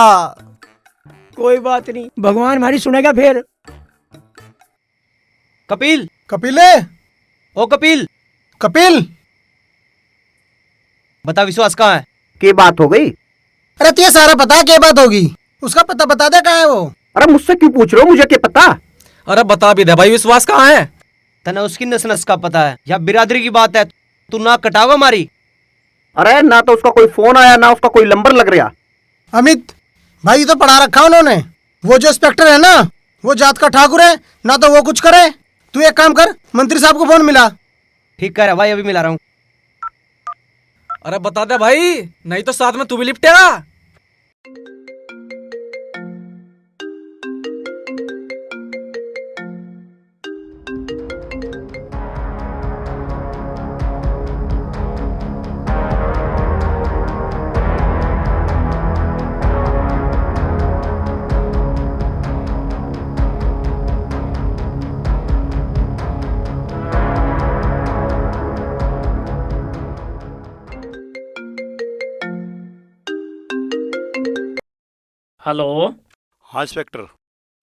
कोई बात नहीं, भगवान हमारी सुनेगा फिर। कपिल, कपिले, ओ कपिल, कपिल बता विश्वास कहाँ है? क्या बात हो गई? अरे तुझे सारा पता क्या बात होगी, उसका पता बता दे कहाँ है वो। अरे मुझसे क्यों पूछ रहे हो, मुझे क्या पता? अरे बता भी दे भाई, विश्वास कहाँ है? तने उसकी नस नस का पता है, या बिरादरी की बात है, तू ना कटावा हमारी। अरे ना तो उसका कोई फोन आया, ना उसका कोई नंबर लग रहा। अमित भाई तो पढ़ा रखा उन्होंने, वो जो इंस्पेक्टर है ना वो जात का ठाकुर है, ना तो वो कुछ करे। तू एक काम कर, मंत्री साहब को फोन मिला। ठीक कर भाई, अभी मिला रहा हूँ। अरे बता दे भाई, नहीं तो साथ में तू भी लिपटेगा। हेलो। हाँ इंस्पेक्टर।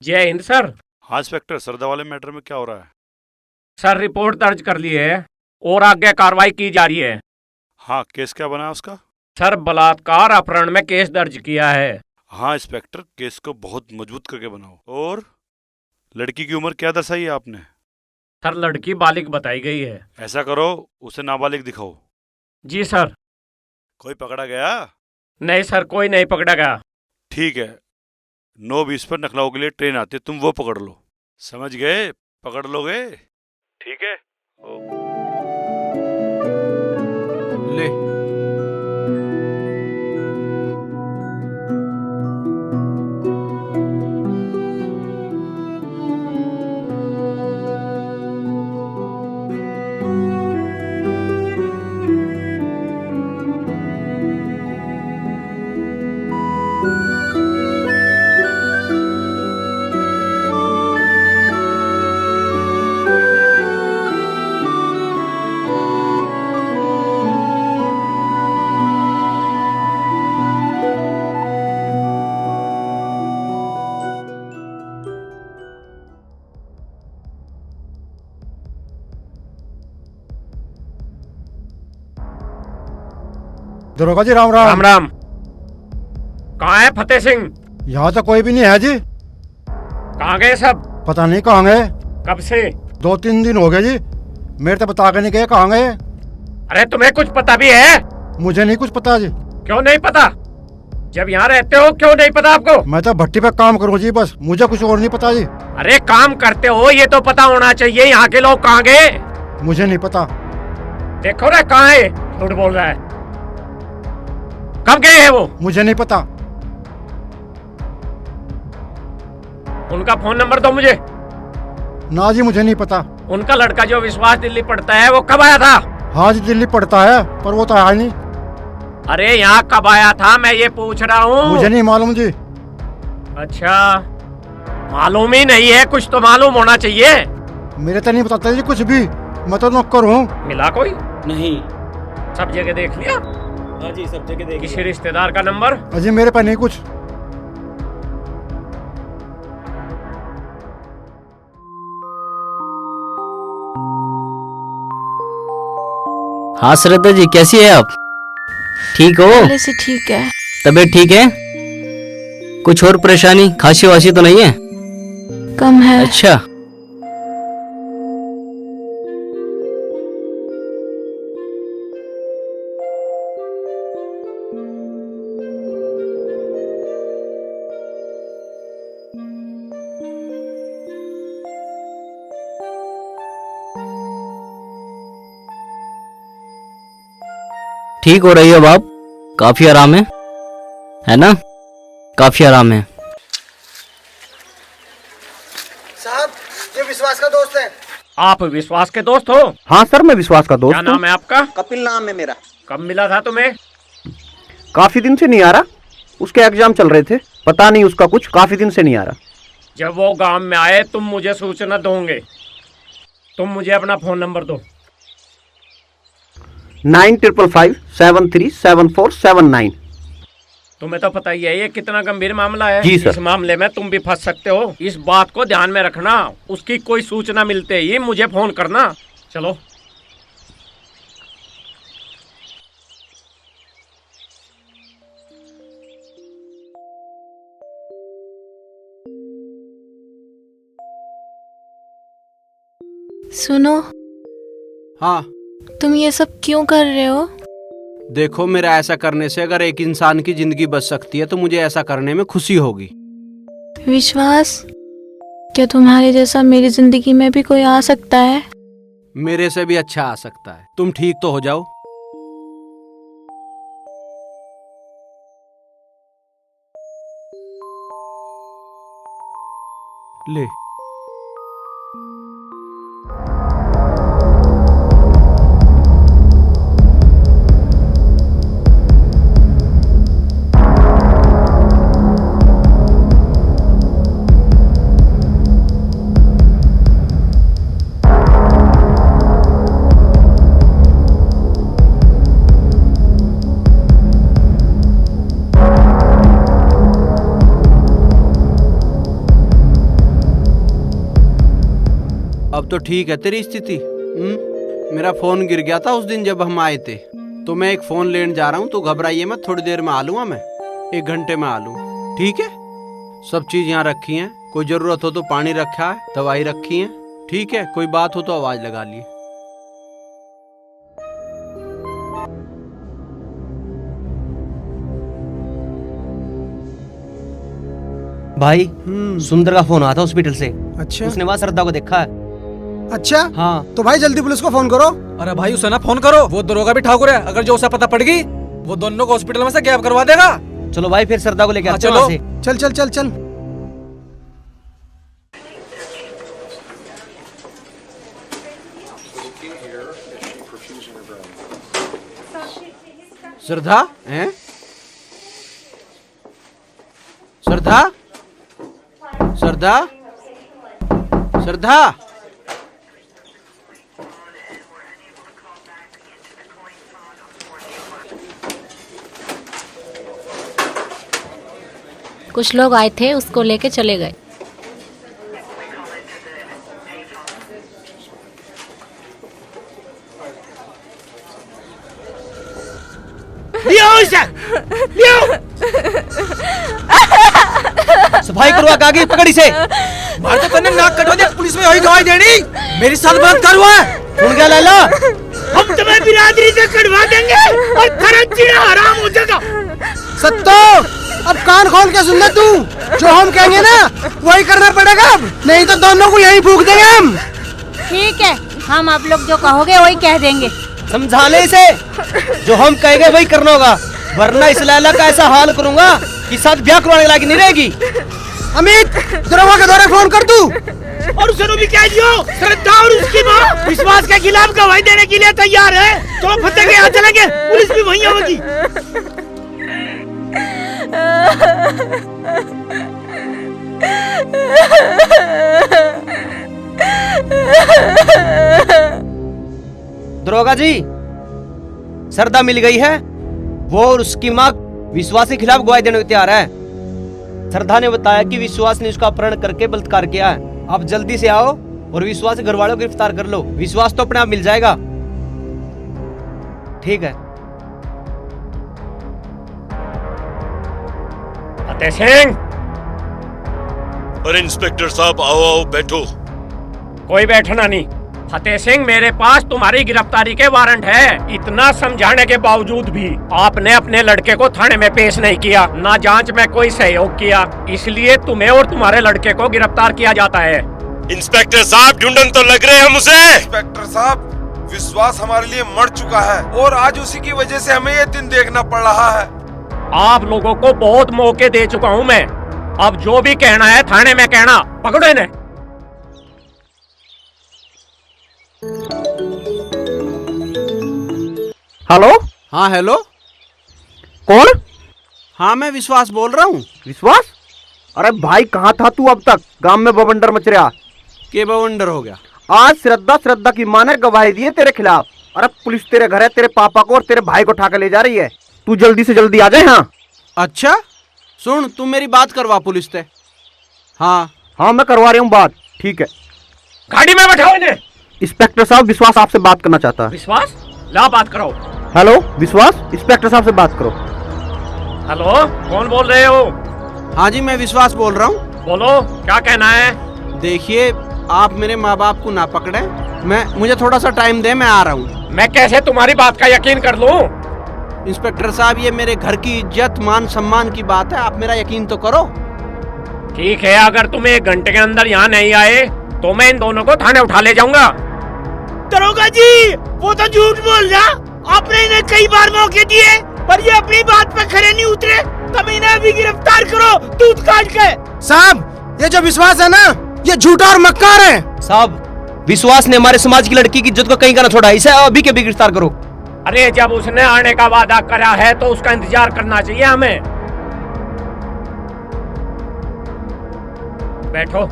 जय हिंद सर। हाँ इंस्पेक्टर, सरदा वाले मैटर में क्या हो रहा है? सर रिपोर्ट दर्ज कर ली है और आगे कार्रवाई की जा रही है। हाँ केस क्या बना है उसका? सर बलात्कार अपहरण में केस दर्ज किया है। हाँ इंस्पेक्टर, केस को बहुत मजबूत करके बनाओ। और लड़की की उम्र क्या दर्शाई है आपने? सर लड़की बालिग बताई गई है। ऐसा करो, उसे नाबालिग दिखाओ। जी सर। कोई पकड़ा गया? नहीं सर, कोई नहीं पकड़ा गया। ठीक है, 9:20 पर नखलाओ के लिए ट्रेन आती है, तुम वो पकड़ लो। समझ गए? पकड़ लोगे? ठीक है। ले दरोगा जी राम राम। राम राम। कहाँ है फतेह सिंह? यहाँ तो कोई भी नहीं है जी। कहाँ गए सब? पता नहीं कहाँ गए। कब से? 2-3 दिन हो गए जी, मेरे तो बता के नहीं गए कहाँ गए। अरे तुम्हें कुछ पता भी है? मुझे नहीं कुछ पता जी। क्यों नहीं पता? जब यहाँ रहते हो क्यों नहीं पता आपको? मैं तो भट्टी पे काम करूँ जी, बस मुझे कुछ और नहीं पता जी। अरे काम करते हो ये तो पता होना चाहिए। यहाँ के लोग कहाँ गए? मुझे नहीं पता। देखो ना कहाँ है, झूठ बोल रहा है। कब गए हैं वो? मुझे नहीं पता। उनका फोन नंबर दो मुझे। ना जी मुझे नहीं पता। उनका लड़का जो विश्वास दिल्ली पढ़ता है वो कब आया था? हाँ जी दिल्ली पढ़ता है, पर वो तो आया नहीं। अरे यहाँ कब आया था मैं ये पूछ रहा हूँ। मुझे नहीं मालूम जी। अच्छा मालूम ही नहीं है, कुछ तो मालूम होना चाहिए। मेरे तो नहीं बताता जी कुछ भी, मैं तो नौकर हूँ। मिला कोई? नहीं। सब जगह देख लिया? हाँ जी सब जगह देख लिया। किसी रिश्तेदार का नंबर? अजी मेरे पास नहीं कुछ। हाँ श्रद्धा जी कैसी है आप? ठीक हो? पहले से ठीक है। तबीयत ठीक है? कुछ और परेशानी खांसी वासी तो नहीं है? कम है। अच्छा ठीक हो रही हो आप? काफी आराम है ना? काफी आराम है। साहब ये विश्वास का दोस्त है। आप विश्वास के दोस्त हो? हाँ सर मैं विश्वास का दोस्त क्या नाम है आपका? कपिल नाम है मेरा। कब मिला था तुम्हें? काफी दिन से नहीं आ रहा, उसके एग्जाम चल रहे थे, पता नहीं उसका कुछ, काफी दिन से नहीं आ रहा। जब वो गांव में आए तुम मुझे सूचना दोगे। तुम मुझे अपना फोन नंबर दो। 9555737479। तुम्हें तो पता ही है ये कितना गंभीर मामला है। जी सर। इस मामले में तुम भी फंस सकते हो, इस बात को ध्यान में रखना। उसकी कोई सूचना मिलते ही मुझे फोन करना। चलो। सुनो। हाँ तुम ये सब क्यों कर रहे हो? देखो मेरा ऐसा करने से अगर एक इंसान की जिंदगी बच सकती है तो मुझे ऐसा करने में खुशी होगी। विश्वास, क्या तुम्हारे जैसा मेरी जिंदगी में भी कोई आ सकता है? मेरे से भी अच्छा आ सकता है। तुम ठीक तो हो जाओ। ले अब तो ठीक है तेरी स्थिति। मेरा फोन गिर गया था उस दिन जब हम आए थे, तो मैं एक फोन लेने जा रहा हूँ, तो घबराइए मत, थोड़ी देर में आ लूंगा मैं, 1 घंटे में आ लूँ। ठीक है? सब चीज यहाँ रखी है, कोई जरूरत हो तो पानी रखा है, दवाई रखी है। ठीक है? कोई बात हो तो आवाज लगा लिए। भाई सुंदर का फोन आया था हॉस्पिटल से। अच्छा उसने वहाँ श्रद्धा को देखा है। अच्छा हाँ तो भाई जल्दी पुलिस को फोन करो। अरे भाई उसे ना फोन करो, वो दरोगा भी ठाकुर है। अगर जो उसे पता पड़ गई वो दोनों को हॉस्पिटल में से गैप करवा देगा। चलो भाई फिर श्रद्धा को लेके आते हैं चलो। वहाँ से। चल चल चल चल। श्रद्धा हैं? श्रद्धा? श्रद्धा? श्रद्धा? कुछ लोग आए थे, उसको लेके चले गए। सफाई करवा के आगे पकड़ी से। मार तो तन्ने नाक कटवा दे, पुलिस में वही गवाही देनी। मेरी साथ बलात्कार हुआ है। सुन गया लैला? हम तुम्हें बिरादरी से कटवा देंगे और खरंचीना हराम हो जाएगा। सत्तो अब कान खोल के सुन ले तू, जो हम कहेंगे ना वही करना पड़ेगा अब, नहीं तो दोनों को यही फूंक देंगे हम। ठीक है, हम आप लोग जो कहोगे वही कह देंगे। समझा ले इसे, जो हम कहेंगे वही करना होगा, वरना इस लैला का ऐसा हाल करूंगा कि साथ ब्याह करवाने लायक नहीं रहेगी। अमित, दरोगा के द्वारा फोन कर तू। और उसे भी कह दियो श्रद्धा और उसकी माँ विश्वास के खिलाफ गवाही देने के लिए तैयार है। तो फतेह के यहाँ चलेंगे, पुलिस भी वहीं आवेगी। दरोगा जी, सरदा मिल गई है, वो और उसकी माँ विश्वास के खिलाफ गवाही देने को तैयार है। सरदा ने बताया कि विश्वास ने उसका अपहरण करके बलात्कार किया है। आप जल्दी से आओ और विश्वास के घर वालों को गिरफ्तार कर लो। विश्वास तो अपने आप मिल जाएगा। ठीक है। फतेह सिंह। अरे इंस्पेक्टर साहब, आओ आओ बैठो। कोई बैठना नहीं। फतेह सिंह, मेरे पास तुम्हारी गिरफ्तारी के वारंट है। इतना समझाने के बावजूद भी आपने अपने लड़के को थाने में पेश नहीं किया, ना जांच में कोई सहयोग किया, इसलिए तुम्हें और तुम्हारे लड़के को गिरफ्तार किया जाता है। इंस्पेक्टर साहब, ढूंढन तो लग रहे हम उसे। इंस्पेक्टर साहब, विश्वास हमारे लिए मर चुका है और आज उसी की वजह से हमें ये दिन देखना पड़ रहा है। आप लोगों को बहुत मौके दे चुका हूँ मैं, अब जो भी कहना है थाने में कहना। पकड़ो इन्हें। हेलो। हाँ हेलो, कौन? हाँ मैं विश्वास बोल रहा हूँ। विश्वास? अरे भाई कहाँ था तू अब तक? गांव में बवंडर मच रहा। के बवंडर हो गया? आज श्रद्धा की माँ ने गवाही दी है तेरे खिलाफ। अरे पुलिस तेरे घर है, तेरे पापा को और तेरे भाई को उठा कर ले जा रही है। तू जल्दी से जल्दी आ जाए। हाँ अच्छा सुन, तू मेरी बात करवा पुलिस से। हाँ हाँ मैं करवा रही हूँ बात। ठीक है, गाड़ी में बैठाओ इन्हें। इंस्पेक्टर साहब, विश्वास आपसे बात करना चाहता है। विश्वास, ला बात करो। हेलो विश्वास, इंस्पेक्टर साहब से बात करो। हेलो, कौन बोल रहे हो? हाँ जी मैं विश्वास बोल रहा हूँ। बोलो, क्या कहना है? देखिए, आप मेरे माँ बाप को ना पकड़े, मुझे थोड़ा सा टाइम दे, मैं आ रहा हूँ। मैं कैसे तुम्हारी बात का यकीन कर लूं? इंस्पेक्टर साहब, ये मेरे घर की इज्जत मान सम्मान की बात है, आप मेरा यकीन तो करो। ठीक है, अगर तुम 1 घंटे के अंदर यहाँ नहीं आए तो मैं इन दोनों को थाने उठा ले जाऊंगा। दरोगा जी, वो तो झूठ बोल रहा। आपने इन्हें कई बार मौके दिए पर ये अपनी बात पे खरे नहीं उतरे। तब इन्हें अभी गिरफ्तार करो, दूध काट के। साहब, ये जो विश्वास है ना, ये झूठा और मक्कार है। साहब, विश्वास ने हमारे समाज की लड़की की इज्जत को कहीं का ना छोड़ा, इसे अभी के भी गिरफ्तार करो। अरे जब उसने आने का वादा करा है तो उसका इंतजार करना चाहिए हमें। बैठो।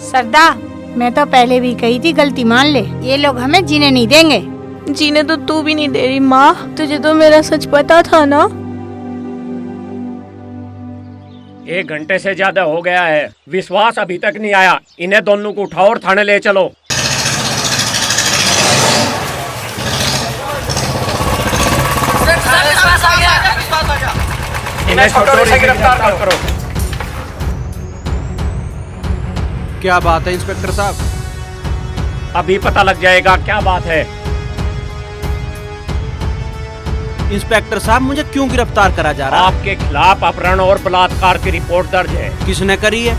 सरदा, मैं तो पहले भी कही थी, गलती मान ले। ये लोग हमें जीने नहीं देंगे। जीने तो तू भी नहीं दे रही माँ, तुझे तो मेरा सच पता था ना। 1 घंटे से ज्यादा हो गया है, विश्वास अभी तक नहीं आया। इन्हें दोनों को उठाओ और थाने ले चलो। इन्हें छोड़ो, इसे गिरफ्तार मत करो। क्या बात है इंस्पेक्टर साहब? अभी पता लग जाएगा क्या बात है। इंस्पेक्टर साहब, मुझे क्यों गिरफ्तार करा जा रहा है? आपके खिलाफ अपहरण और बलात्कार की रिपोर्ट दर्ज है। किसने करी है?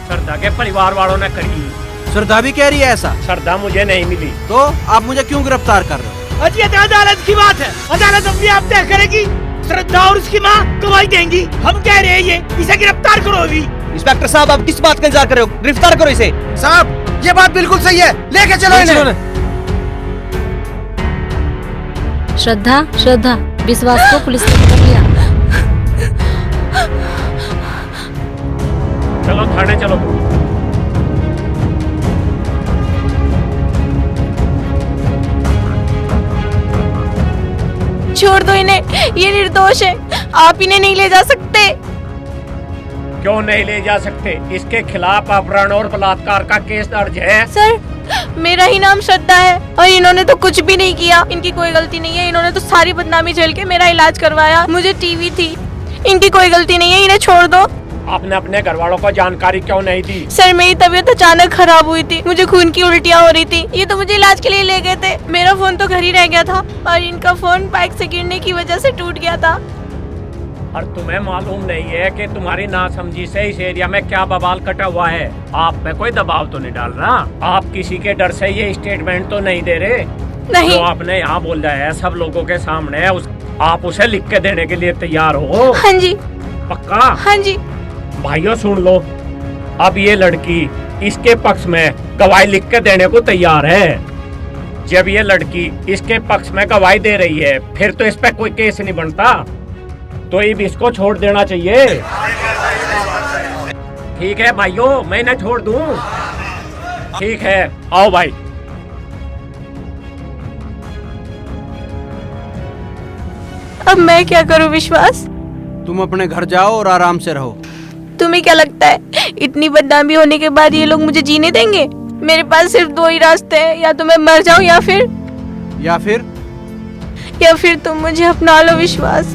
श्रद्धा के परिवार वालों ने करी। श्रद्धा भी कह रही है ऐसा? श्रद्धा मुझे नहीं मिली। तो आप मुझे क्यों गिरफ्तार कर रहे हो? अजी, अदालत की बात है, अदालत अपने आप तय करेगी। श्रद्धा और उसकी माँ गवाही देंगी। हम कह रहे हैं ये, इसे गिरफ्तार करो अभी। इंस्पेक्टर साहब, आप किस बात का इंतजार कर रहे हो? गिरफ्तार करो इसे। साहब, ये बात बिल्कुल सही है, लेके चलो इन्हें। श्रद्धा, विश्वास को पुलिस ने पकड़ लिया। चलो थाने चलो। छोड़ दो इन्हें, ये निर्दोष है। आप इन्हें नहीं ले जा सकते। क्यों नहीं ले जा सकते? इसके खिलाफ अपहरण और बलात्कार का केस दर्ज है। सर, मेरा ही नाम श्रद्धा है और इन्होंने तो कुछ भी नहीं किया। इनकी कोई गलती नहीं है, इन्होंने तो सारी बदनामी झेल के मेरा इलाज करवाया। मुझे टीवी थी, इनकी कोई गलती नहीं है, इन्हें छोड़ दो। आपने अपने घर वालों को जानकारी क्यों नहीं दी? सर मेरी तबीयत अचानक खराब हुई थी, मुझे खून की उल्टियाँ हो रही थी। ये तो मुझे इलाज के लिए ले गए थे। मेरा फोन तो घर ही रह गया था और इनका फोन बाइक से गिरने की वजह से टूट गया था। और तुम्हें मालूम नहीं है कि तुम्हारी नासमझी से इस एरिया में क्या बवाल कटा हुआ है? आप पे कोई दबाव तो नहीं डाल रहा? आप किसी के डर से ये स्टेटमेंट तो नहीं दे रहे? नहीं। जो आपने यहाँ बोला है सब लोगों के सामने, आप उसे लिख के देने के लिए तैयार हो? हाँ जी। पक्का? हाँ जी। भाइयों सुन लो, अब ये लड़की इसके पक्ष में गवाही लिख के देने को तैयार है। जब ये लड़की इसके पक्ष में गवाही दे रही है फिर तो इस पे कोई केस नहीं बनता, तो अब इसको छोड़ देना चाहिए। ठीक है भाइयों, मैं इन्हें छोड़ दूं? ठीक है, आओ भाई। अब मैं क्या करूं विश्वास? तुम अपने घर जाओ और आराम से रहो। तुम्हें क्या लगता है इतनी बदनामी होने के बाद ये लोग मुझे जीने देंगे? मेरे पास सिर्फ दो ही रास्ते हैं, या तो मैं मर जाऊं या फिर तुम मुझे अपना लो विश्वास।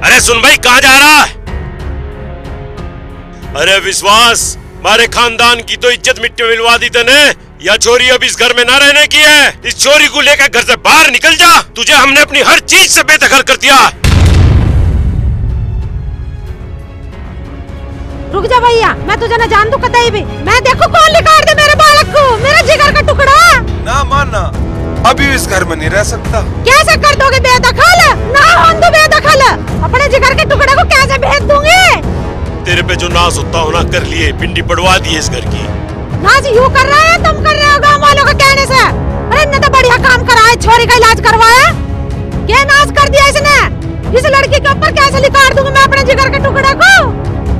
अरे सुन भाई, कहाँ जा रहा है? अरे विश्वास, हमारे खानदान की तो इज्जत मिट्टी में मिलवा दी तूने। या छोरी अब इस घर में ना रहने की है। इस छोरी को लेकर घर से बाहर निकल जा। तुझे हमने अपनी हर चीज से बेदखल कर दिया। रुक जा भैया, मैं तुझे न जान दूं कतई भी। मैं देखो कौन निकाल दे मेरे बालक को, मेरा जिगर का टुकड़ा। ना मानना, अभी इस घर में नहीं रह सकता। कैसे कर दोगे बेदखल? ना होने दो बेदखल। अपने जिगर के टुकड़े को कैसे भेज दूंगी? तेरे पे जो नाज होता होना कर लिए, पिंडी पड़वा दी इस घर की। नाज यूं कर रहा है, तुम कर रहे हो गाँव वालों के कहने से। अरे इन्हें तो बढ़िया काम करा है, छोरी का इलाज करवाया। क्या नाज कर दिया इसने? इस लड़की के ऊपर कैसे लिखाड़ दूंगी मैं अपने जिगर के टुकड़े को?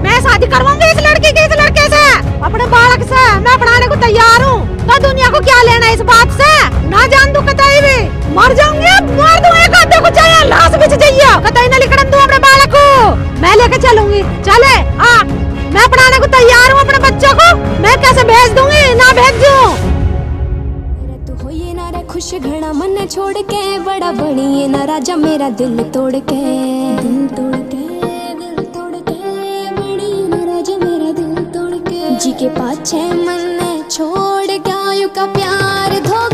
मैं शादी करवाऊंगी इस लड़की की, इस लड़के से, अपने बालक से। मैं अपनाने को तैयार हूँ, तो दुनिया को क्या लेना इस बात से? ना जान दूं कतई भी, मर जाऊंगी, मार दूं एक आधे को, चाहिए लाश बिछ जाइए, कतई न लिखड़न दूं अपने बालक को। मैं लेके चलूंगी, चले आ, मैं अपनाने को तैयार हूँ अपने बच्चों को। मैं कैसे भेज दूंगी, ना भेजूं। तू होइए ना रे खुश घना मन छोड़ के, बड़ा बनिए ना राजा मेरा दिल तोड़ के, दिल तोड़ के, दिल तोड़ के, बनिए ना राजा मेरा दिल तोड़ के। जी के पाछे मन छोड़ के आयु का प्यार धोखा